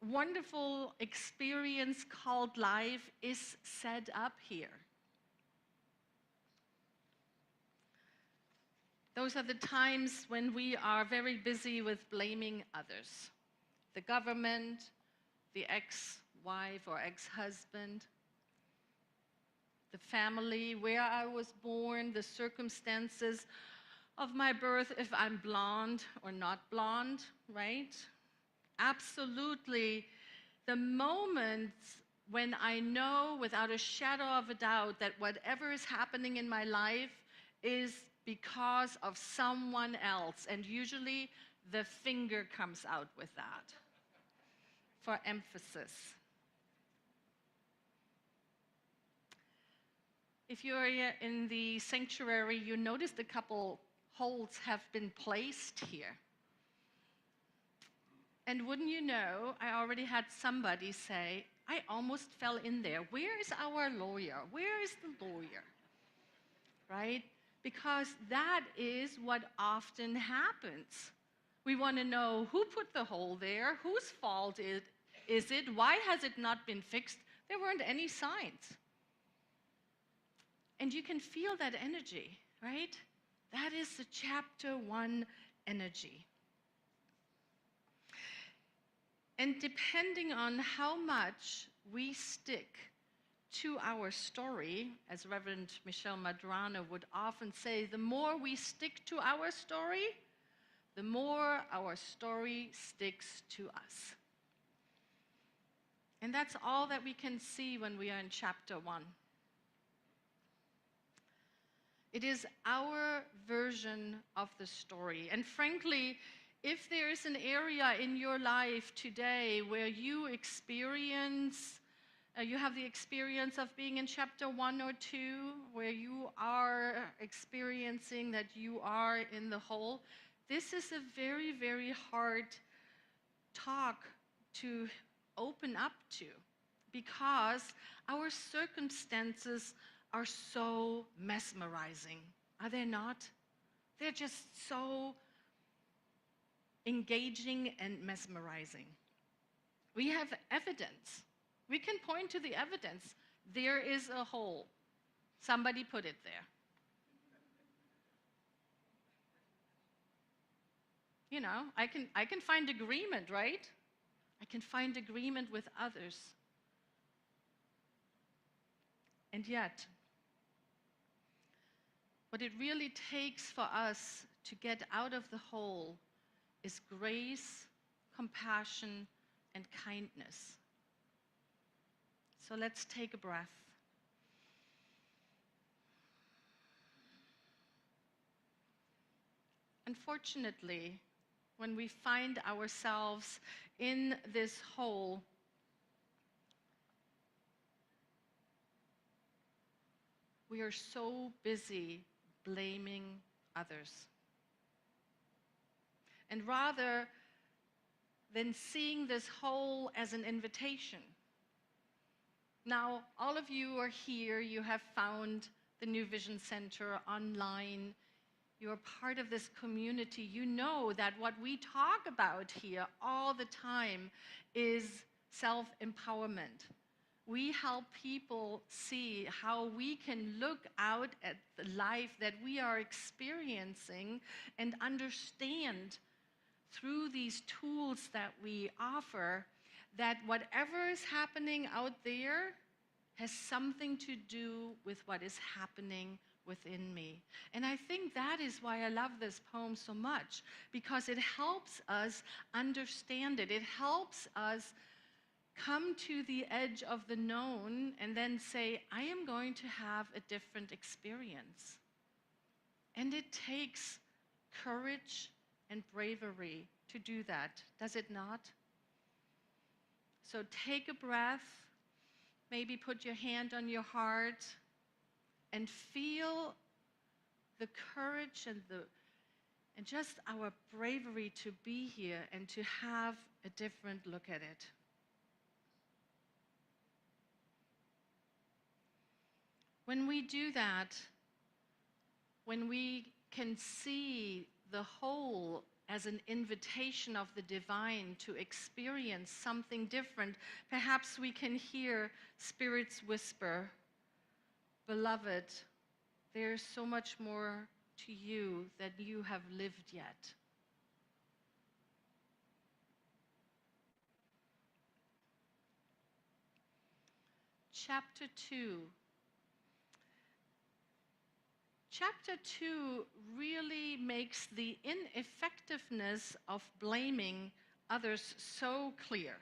wonderful experience called life is set up here. Those are the times when we are very busy with blaming others. The government, the ex-wife or ex-husband. the family, where I was born, the circumstances of my birth, if I'm blonde or not blonde, right? Absolutely. The moments when I know without a shadow of a doubt that whatever is happening in my life is because of someone else, and usually the finger comes out with that for emphasis. If you're in the sanctuary, you noticed a couple holes have been placed here. And wouldn't you know, I already had somebody say, I almost fell in there. Where is our lawyer? Where is the lawyer? Right? Because that is what often happens. We want to know who put the hole there, whose fault is it, why has it not been fixed? There weren't any signs. And you can feel that energy, right? That is the chapter 1 energy. And depending on how much we stick to our story, as Reverend Michelle Madrano would often say, the more we stick to our story, the more our story sticks to us. And that's all that we can see when we are in chapter 1. It is our version of the story. And frankly, if there is an area in your life today where you experience, you have the experience of being in chapter 1 or 2, where you are experiencing that you are in the hole, this is a very, very hard talk to open up to, because our circumstances are so mesmerizing, are they not? They're just so engaging and mesmerizing. We have evidence. We can point to the evidence. There is a hole. Somebody put it there. You know, I can find agreement, right? I can find agreement with others. And yet, what it really takes for us to get out of the hole is grace, compassion, and kindness. So let's take a breath. Unfortunately, when we find ourselves in this hole, we are so busy blaming others. And rather than seeing this hole as an invitation. Now, all of you are here, you have found the New Vision Center online, you're part of this community, you know that what we talk about here all the time is self-empowerment. We help people see how we can look out at the life that we are experiencing and understand through these tools that we offer that whatever is happening out there has something to do with what is happening within me. And I think that is why I love this poem so much, because it helps us understand it. It helps us come to the edge of the known and then say, I am going to have a different experience. And it takes courage and bravery to do that, does it not? So take a breath, maybe put your hand on your heart, and feel the courage and just our bravery to be here and to have a different look at it. When we do that, when we can see the whole as an invitation of the divine to experience something different, perhaps we can hear spirits whisper, beloved, there's so much more to you than you have lived yet. Chapter 2 Chapter 2 really makes the ineffectiveness of blaming others so clear.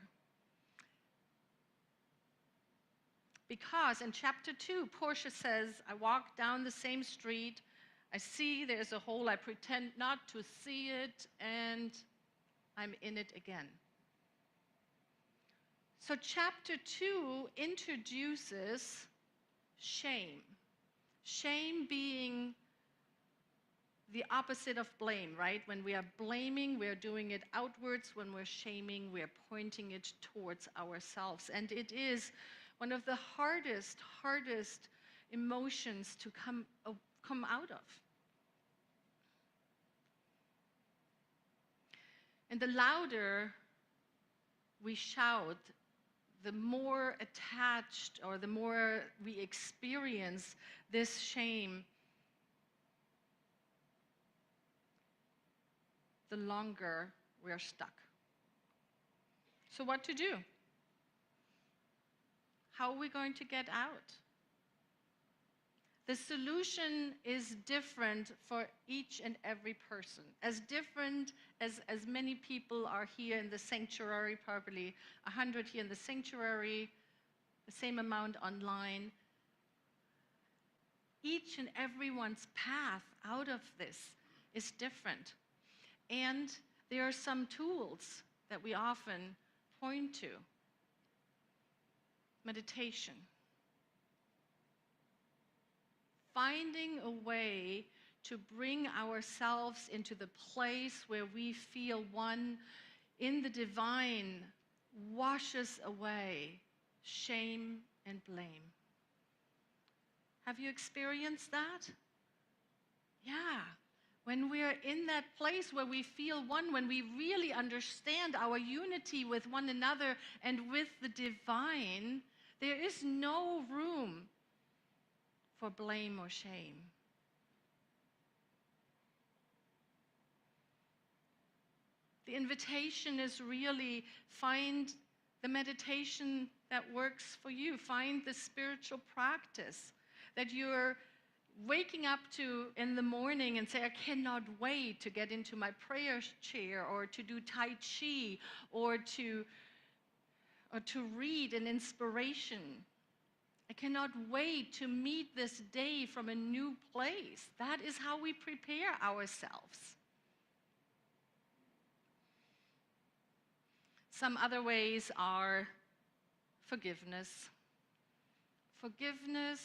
Because in chapter 2, Portia says, I walk down the same street, I see there's a hole, I pretend not to see it, and I'm in it again. So chapter 2 introduces shame. Shame being the opposite of blame, right? When we are blaming, we're doing it outwards. When we're shaming, we're pointing it towards ourselves. And it is one of the hardest emotions to come out of. And the louder we shout, the more attached or the more we experience this shame, the longer we're stuck. So what to do? How are we going to get out? The solution is different for each and every person. As different as many people are here in the sanctuary, probably 100 here in the sanctuary, the same amount online. Each and everyone's path out of this is different. And there are some tools that we often point to. Meditation. Finding a way to bring ourselves into the place where we feel one in the divine washes away shame and blame. Have you experienced that? Yeah. When we're in that place where we feel one, when we really understand our unity with one another and with the divine, there is no room for blame or shame. The invitation is really find the meditation that works for you. Find the spiritual practice that you're waking up to in the morning and say, I cannot wait to get into my prayer chair or to do Tai Chi or to read an inspiration. I cannot wait to meet this day from a new place. That is how we prepare ourselves. Some other ways are forgiveness. Forgiveness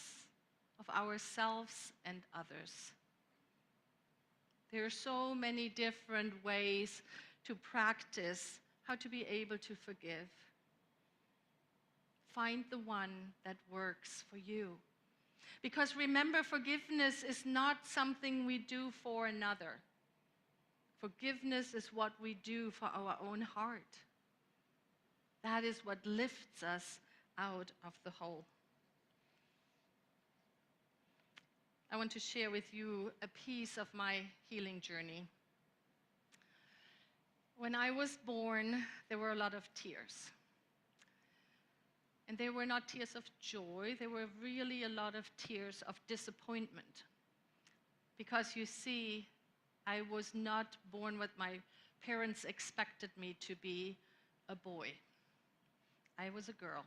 of ourselves and others. There are so many different ways to practice how to be able to forgive. Find the one that works for you. Because remember, forgiveness is not something we do for another. Forgiveness is what we do for our own heart. That is what lifts us out of the hole. I want to share with you a piece of my healing journey. When I was born, there were a lot of tears. And they were not tears of joy, they were really a lot of tears of disappointment. Because you see, I was not born what my parents expected me to be, a boy. I was a girl.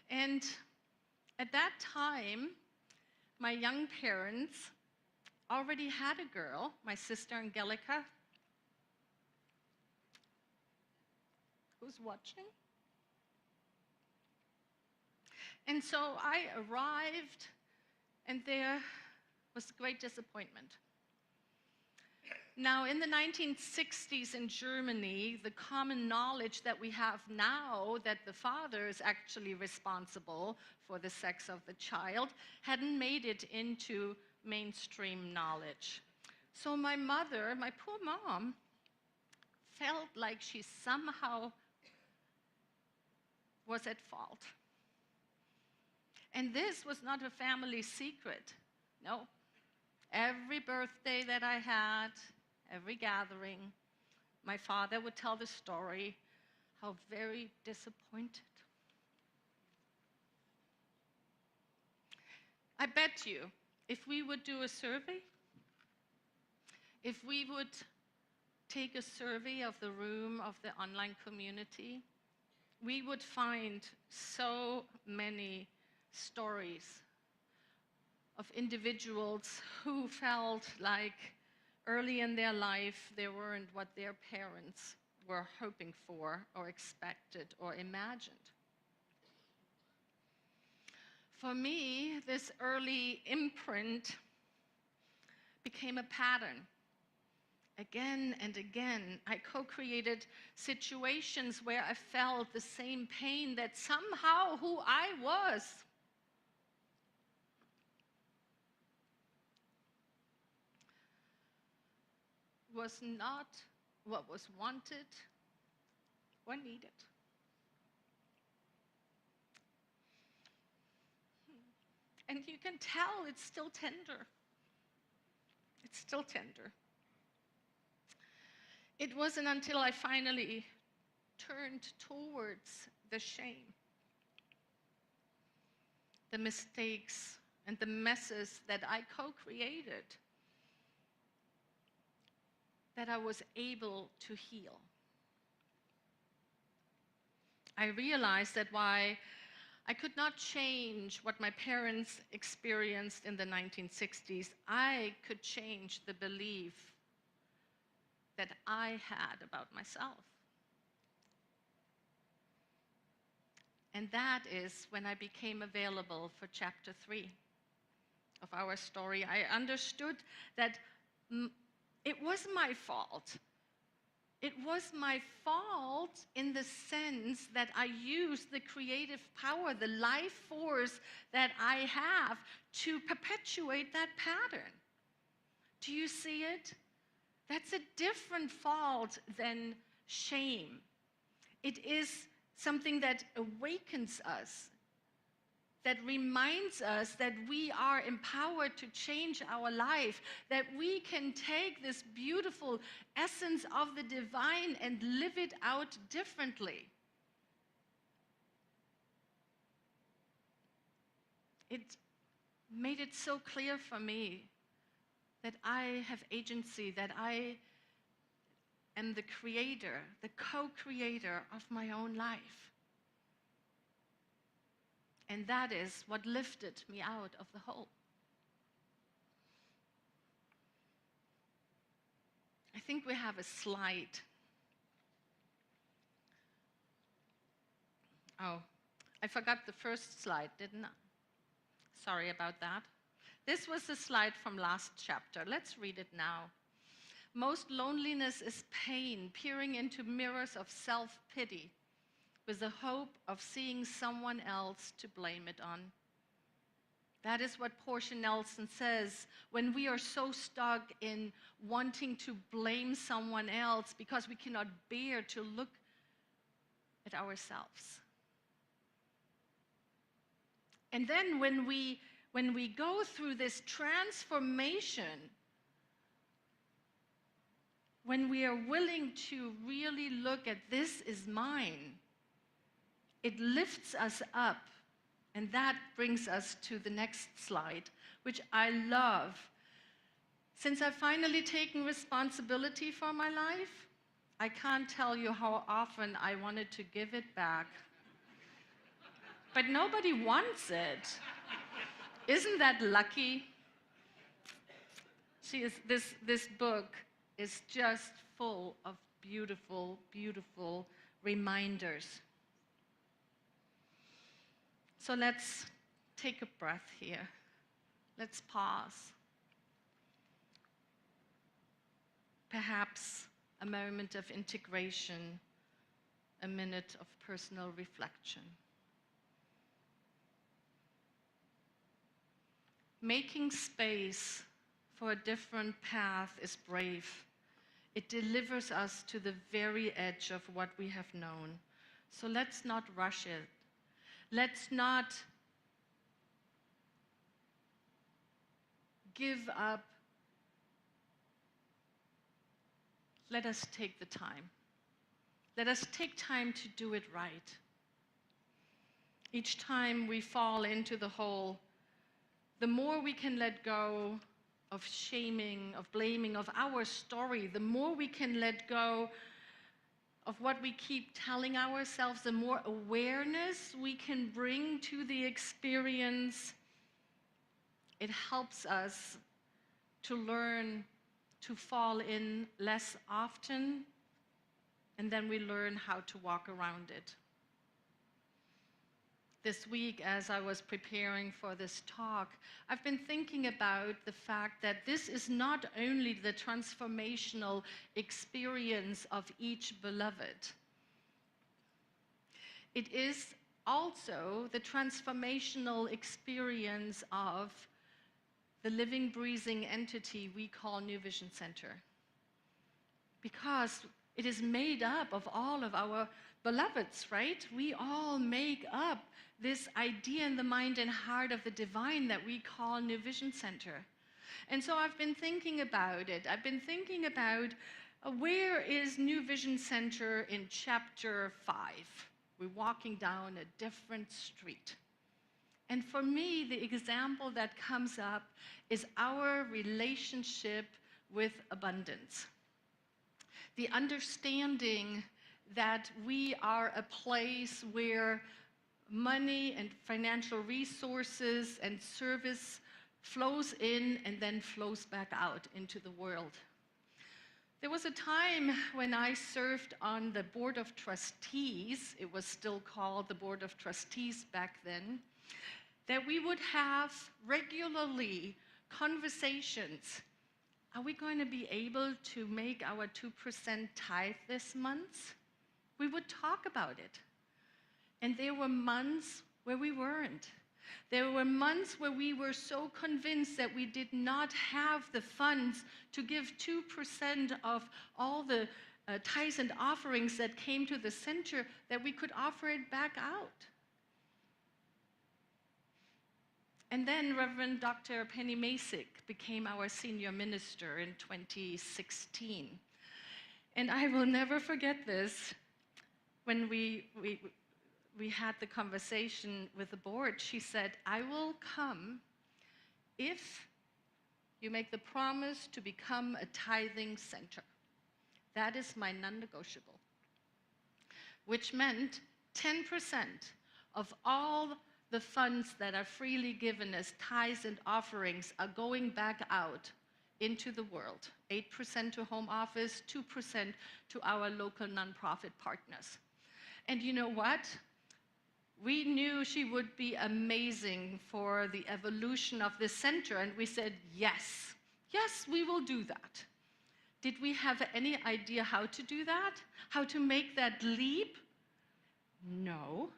And at that time, my young parents already had a girl, my sister Angelica, who's watching. And so I arrived, and there was great disappointment. Now, in the 1960s in Germany, the common knowledge that we have now that the father is actually responsible for the sex of the child hadn't made it into mainstream knowledge. So my mother, my poor mom, felt like she somehow was at fault. And this was not a family secret. No. Every birthday that I had, every gathering, my father would tell the story, how very disappointed. I bet you, if we would do a survey, if we would take a survey of the room of the online community, we would find so many stories of individuals who felt like early in their life they weren't what their parents were hoping for or expected or imagined. For me, this early imprint became a pattern. Again and again, I co-created situations where I felt the same pain that somehow who I was not what was wanted or needed. And you can tell it's still tender. It's still tender. It wasn't until I finally turned towards the shame, the mistakes, and the messes that I co-created that I was able to heal. I realized that while I could not change what my parents experienced in the 1960s, I could change the belief that I had about myself. And that is when I became available for chapter 3 of our story. I understood that it was my fault. It was my fault in the sense that I used the creative power, the life force that I have to perpetuate that pattern. Do you see it? That's a different fault than shame. It is something that awakens us, that reminds us that we are empowered to change our life, that we can take this beautiful essence of the divine and live it out differently. It made it so clear for me that I have agency, that I am the creator, the co-creator of my own life. And that is what lifted me out of the hole. I think we have a slide. Oh, I forgot the first slide, didn't I? Sorry about that. This was the slide from last chapter. Let's read it now. Most loneliness is pain, peering into mirrors of self-pity, with the hope of seeing someone else to blame it on. That is what Portia Nelson says when we are so stuck in wanting to blame someone else because we cannot bear to look at ourselves. And then when we go through this transformation, when we are willing to really look at this is mine, it lifts us up. And that brings us to the next slide, which I love. Since I've finally taken responsibility for my life, I can't tell you how often I wanted to give it back. But nobody wants it. Isn't that lucky? See, this book is just full of beautiful, beautiful reminders. So let's take a breath here. Let's pause. Perhaps a moment of integration, a minute of personal reflection. Making space for a different path is brave. It delivers us to the very edge of what we have known. So let's not rush it. Let's not give up. Let us take the time. Let us take time to do it right. Each time we fall into the hole, the more we can let go of shaming, of blaming, of our story, the more we can let go of what we keep telling ourselves, the more awareness we can bring to the experience, it helps us to learn to fall in less often, and then we learn how to walk around it. This week, as I was preparing for this talk, I've been thinking about the fact that this is not only the transformational experience of each beloved, it is also the transformational experience of the living, breathing entity we call New Vision Center. Because it is made up of all of our beloveds, right? We all make up this idea in the mind and heart of the divine that we call New Vision Center. And so I've been thinking about it. I've been thinking about where is New Vision Center in chapter 5? We're walking down a different street. And for me, the example that comes up is our relationship with abundance. The understanding that we are a place where money and financial resources and service flows in and then flows back out into the world. There was a time when I served on the Board of Trustees, it was still called the Board of Trustees back then, that we would have regularly conversations. Are we going to be able to make our 2% tithe this month? We would talk about it. And there were months where we weren't. There were months where we were so convinced that we did not have the funds to give 2% of all the tithes and offerings that came to the center, that we could offer it back out. And then Reverend Dr. Penny Masick became our senior minister in 2016. And I will never forget this. When we had the conversation with the board, she said, I will come if you make the promise to become a tithing center. That is my non-negotiable. Which meant 10% of all the funds that are freely given as tithes and offerings are going back out into the world. 8% to home office, 2% to our local nonprofit partners. And you know what? We knew she would be amazing for the evolution of this center, and we said, yes, yes, we will do that. Did we have any idea how to do that? How to make that leap? No,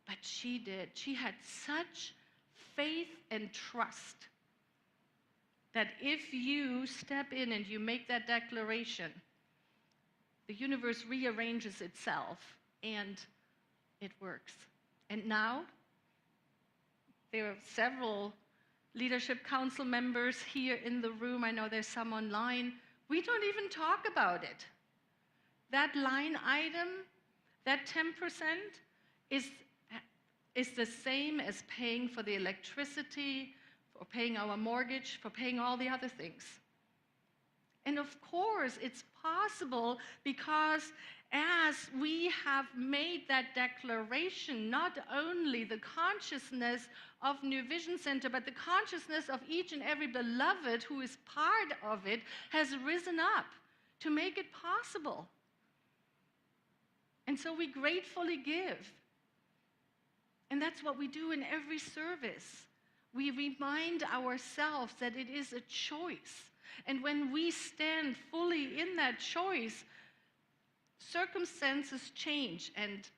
but she did. She had such faith and trust that if you step in and you make that declaration, the universe rearranges itself and it works. And now, there are several leadership council members here in the room. I know there's some online. We don't even talk about it. That line item, that 10% is the same as paying for the electricity, for paying our mortgage, for paying all the other things. And of course, it's possible because as we have made that declaration, not only the consciousness of New Vision Center, but the consciousness of each and every beloved who is part of it has risen up to make it possible. And so we gratefully give. And that's what we do in every service. We remind ourselves that it is a choice. And when we stand fully in that choice, circumstances change, and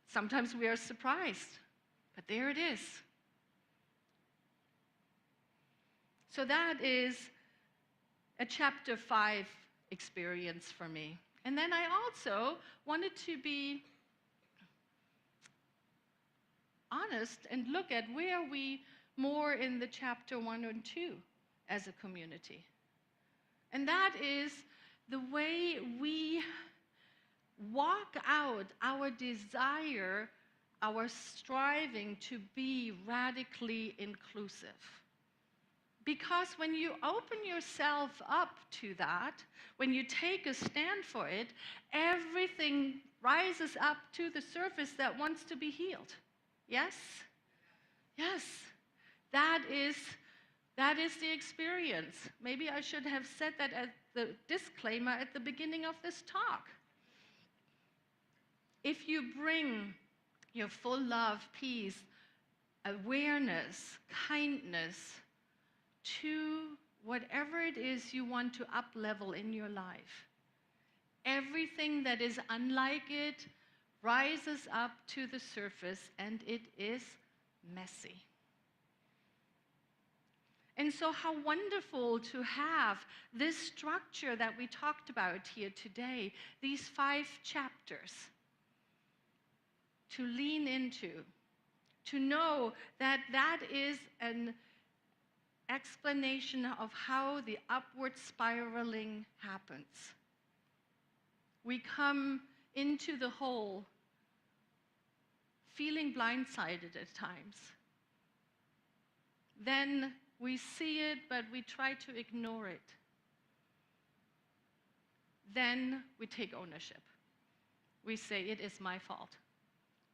sometimes we are surprised, but there it is. So that is a chapter 5 experience for me. And then I also wanted to be honest and look at where we more in the chapter 1 and 2 as a community. And that is the way we walk out our desire, our striving to be radically inclusive. Because when you open yourself up to that, when you take a stand for it, everything rises up to the surface that wants to be healed. Yes? Yes. That is the experience. Maybe I should have said that as the disclaimer at the beginning of this talk. If you bring your full love, peace, awareness, kindness to whatever it is you want to up-level in your life, everything that is unlike it rises up to the surface, and it is messy. And so how wonderful to have this structure that we talked about here today, these 5 chapters, to lean into, to know that that is an explanation of how the upward spiraling happens. We come into the whole feeling blindsided at times. Then we see it, but we try to ignore it. Then we take ownership. We say, it is my fault.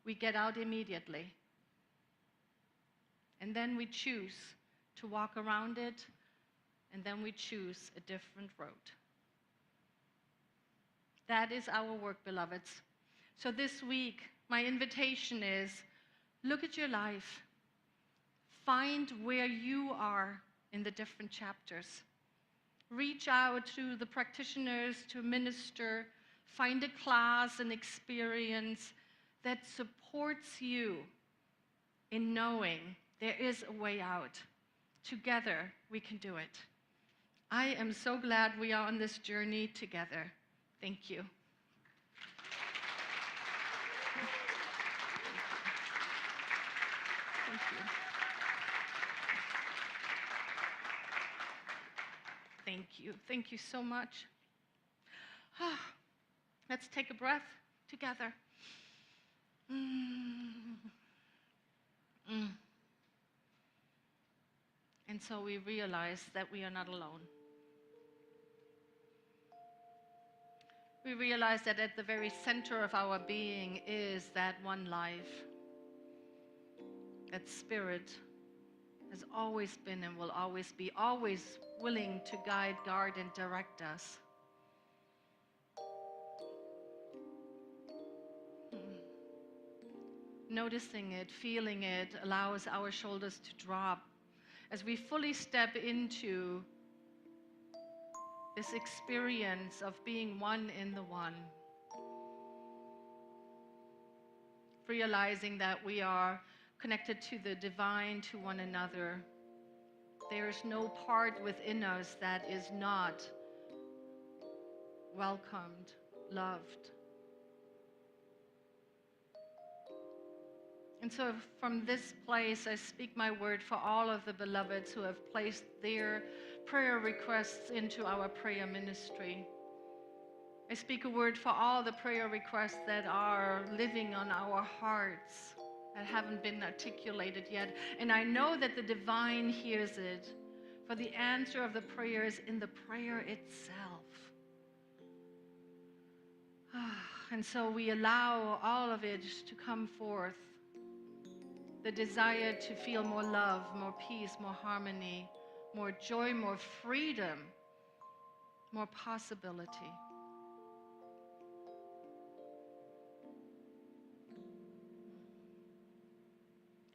We get out immediately. And then we choose to walk around it, and then we choose a different road. That is our work, beloveds. So this week, my invitation is, look at your life. Find where you are in the different chapters. Reach out to the practitioners to minister. Find a class, an experience that supports you in knowing there is a way out. Together, we can do it. I am so glad we are on this journey together. Thank you. Thank you. Thank you. Thank you so much. Let's take a breath together. And so we realize that we are not alone. We realize that at the very center of our being is that one life. That spirit has always been and will always be, always willing to guide, guard, and direct us. Noticing it, feeling it, allows our shoulders to drop as we fully step into this experience of being one in the one. Realizing that we are connected to the divine, to one another. There is no part within us that is not welcomed, loved. And so from this place, I speak my word for all of the beloveds who have placed their prayer requests into our prayer ministry. I speak a word for all the prayer requests that are living on our hearts, that haven't been articulated yet. And I know that the divine hears it, for the answer of the prayer is in the prayer itself. And so we allow all of it to come forth. The desire to feel more love, more peace, more harmony, more joy, more freedom, more possibility.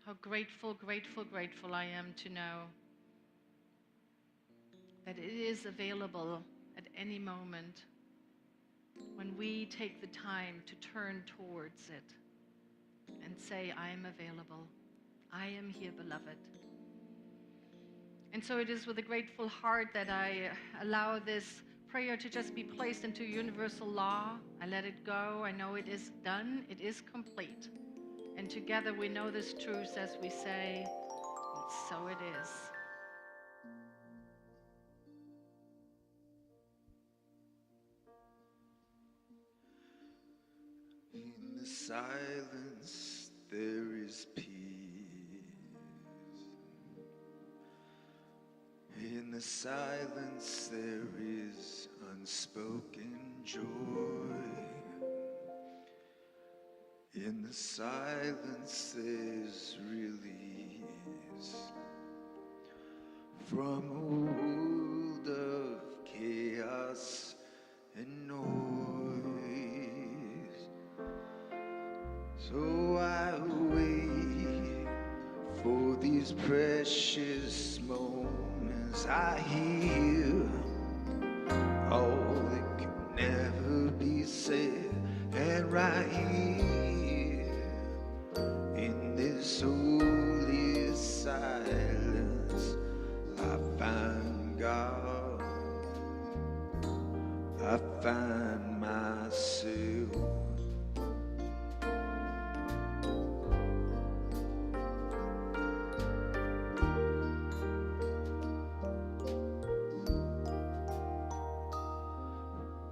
How grateful, grateful, grateful I am to know that it is available at any moment when we take the time to turn towards it and say, I am available. I am here, beloved. And so it is with a grateful heart that I allow this prayer to just be placed into universal law. I let it go. I know it is done. It is complete. And together we know this truth as we say, and so it is. In the silence, there is peace. In the silence there is unspoken joy. In the silence there's release from a world of chaos and noise. So I wait for these precious moments. I hear all that could never be said, and right here in this holy silence I find God, I find myself.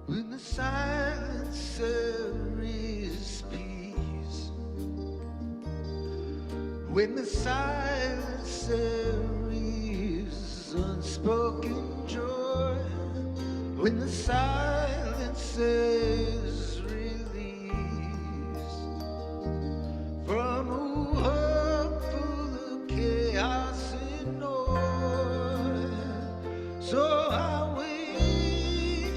When the silence there is peace. When the silence there is unspoken joy. When the silence is release from a world full of chaos and noise. So I wait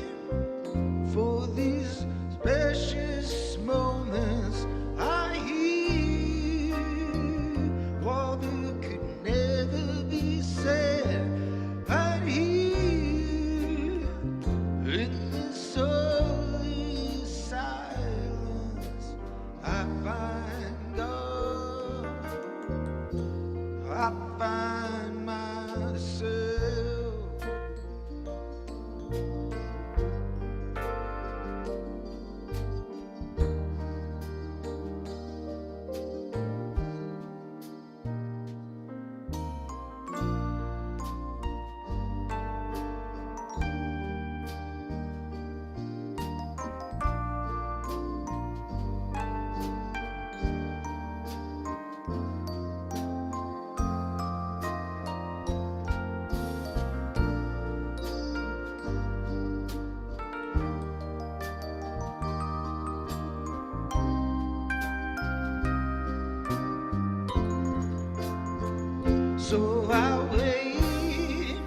for these precious moments. I hear all that could never be said. I hear in this holy silence I find God, I find myself. So I wait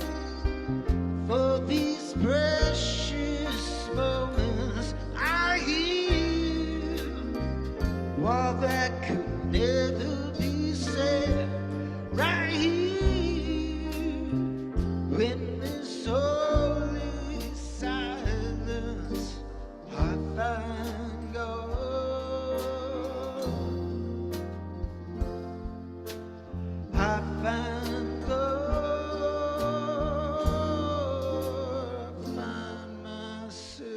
for these precious moments. I hear all that could never be said. Right here in this holy silence I find God, I find God, I find myself.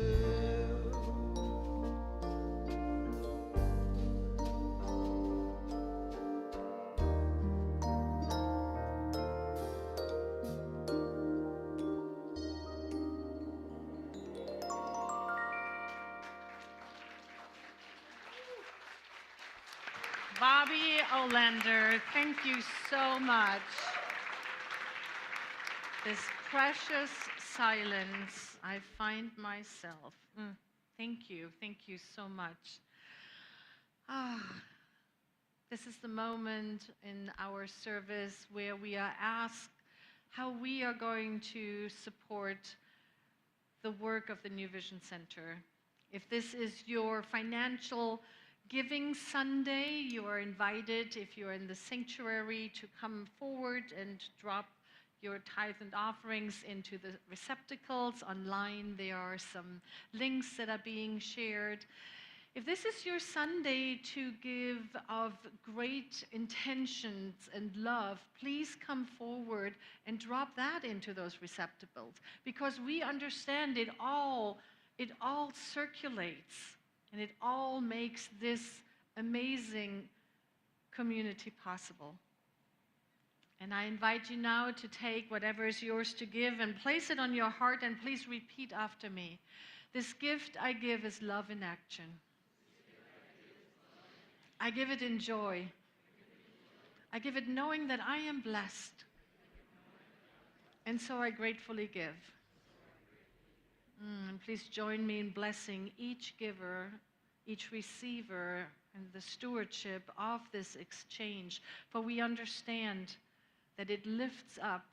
Bobby Olander, thank you so much. This precious silence, I find myself. Thank you so much. This is the moment in our service where we are asked how we are going to support the work of the New Vision Center. If this is your financial Giving Sunday, you are invited, if you're in the sanctuary, to come forward and drop your tithe and offerings into the receptacles. Online, there are some links that are being shared. If this is your Sunday to give of great intentions and love, please come forward and drop that into those receptacles, because we understand it all circulates. And it all makes this amazing community possible. And I invite you now to take whatever is yours to give and place it on your heart, and please repeat after me. This gift I give is love in action. I give it in joy. I give it knowing that I am blessed. And so I gratefully give. And please join me in blessing each giver, each receiver, and the stewardship of this exchange, for we understand that it lifts up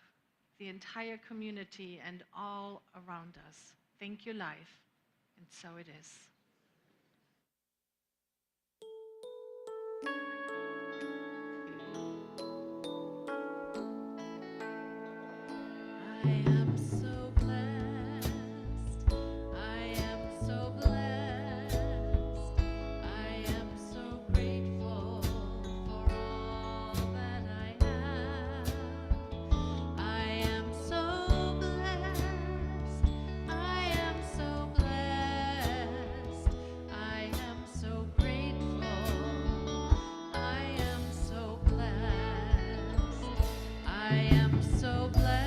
the entire community and all around us. Thank you, life, and so it is. I am so blessed. I am so blessed. I am so grateful for all that I have. I am so blessed. I am so blessed. I am so grateful. I am so blessed. I am so blessed.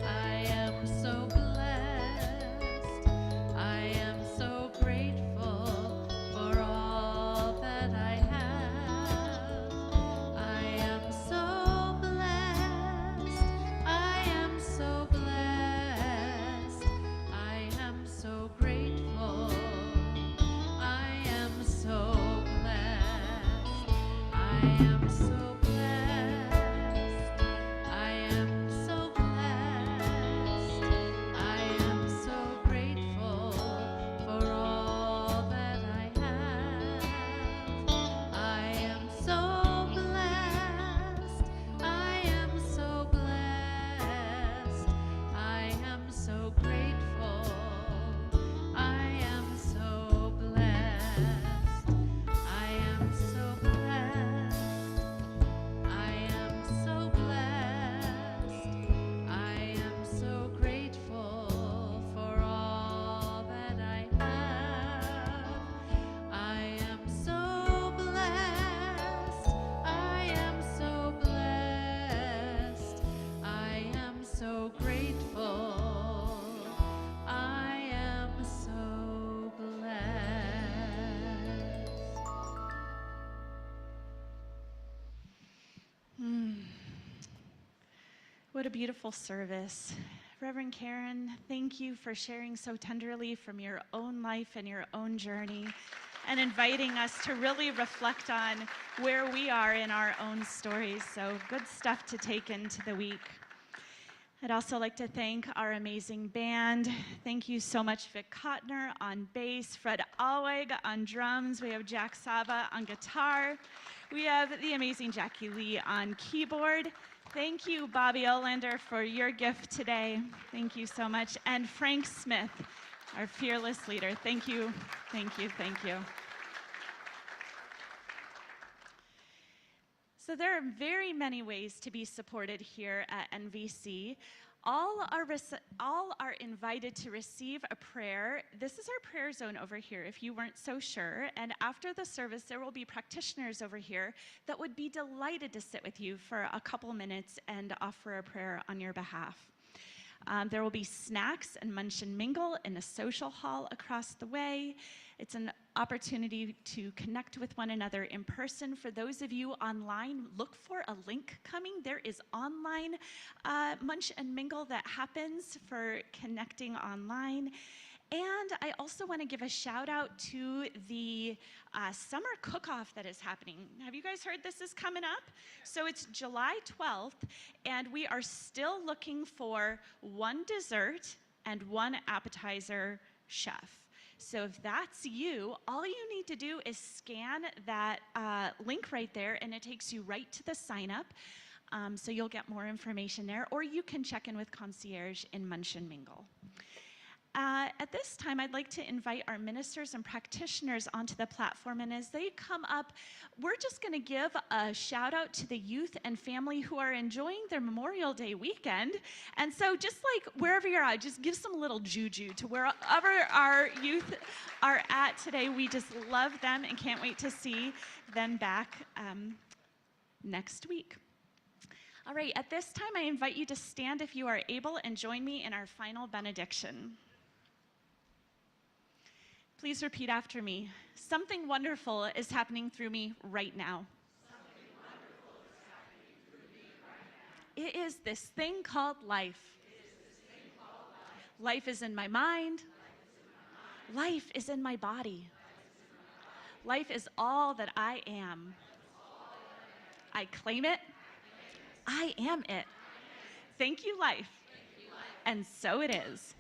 I am so blessed. I am so grateful for all that I have. I am so blessed. I am so blessed. I am so grateful. I am so blessed. I am so blessed. I am so blessed. I am so grateful for all that I have. I am so blessed. I am so blessed. I am so grateful. I am so blessed. I am so blessed. I am so blessed. I am so grateful for all that I have. I am so blessed. I am so blessed. I am so grateful. I am so blessed. What a beautiful service. Reverend Karin, thank you for sharing so tenderly from your own life and your own journey and inviting us to really reflect on where we are in our own stories. So good stuff to take into the week. I'd also like to thank our amazing band. Thank you so much, Vic Kotner on bass, Fred Alweg on drums. We have Jack Saba on guitar. We have the amazing Jackie Lee on keyboard. Thank you, Bobby Olander, for your gift today. Thank you so much. And Frank Smith, our fearless leader. Thank you, thank you, thank you. So there are very many ways to be supported here at NVC. All are invited to receive a prayer. This is our prayer zone over here, if you weren't so sure. And after the service, there will be practitioners over here that would be delighted to sit with you for a couple minutes and offer a prayer on your behalf. There will be snacks and munch and mingle in a social hall across the way. It's an opportunity to connect with one another in person. For those of you online, look for a link coming. There is online munch and mingle that happens for connecting online. And I also want to give a shout out to the summer cook-off that is happening. Have you guys heard this is coming up? So it's July 12th, and we are still looking for one dessert and one appetizer chef. So if that's you, all you need to do is scan that link right there, and it takes you right to the sign up. So you'll get more information there, or you can check in with concierge in Munch and Mingle. At this time, I'd like to invite our ministers and practitioners onto the platform, and as they come up, we're just going to give a shout out to the youth and family who are enjoying their Memorial Day weekend. And so just like wherever you're at, just give some little juju to wherever our youth are at today. We just love them and can't wait to see them back next week. All right, at this time, I invite you to stand if you are able and join me in our final benediction. Please repeat after me. Something wonderful is happening through me right now. It is this thing called life. Life is in my mind. Life is in my body. Life is all that I am. I claim it. I am it. Thank you, life. And so it is.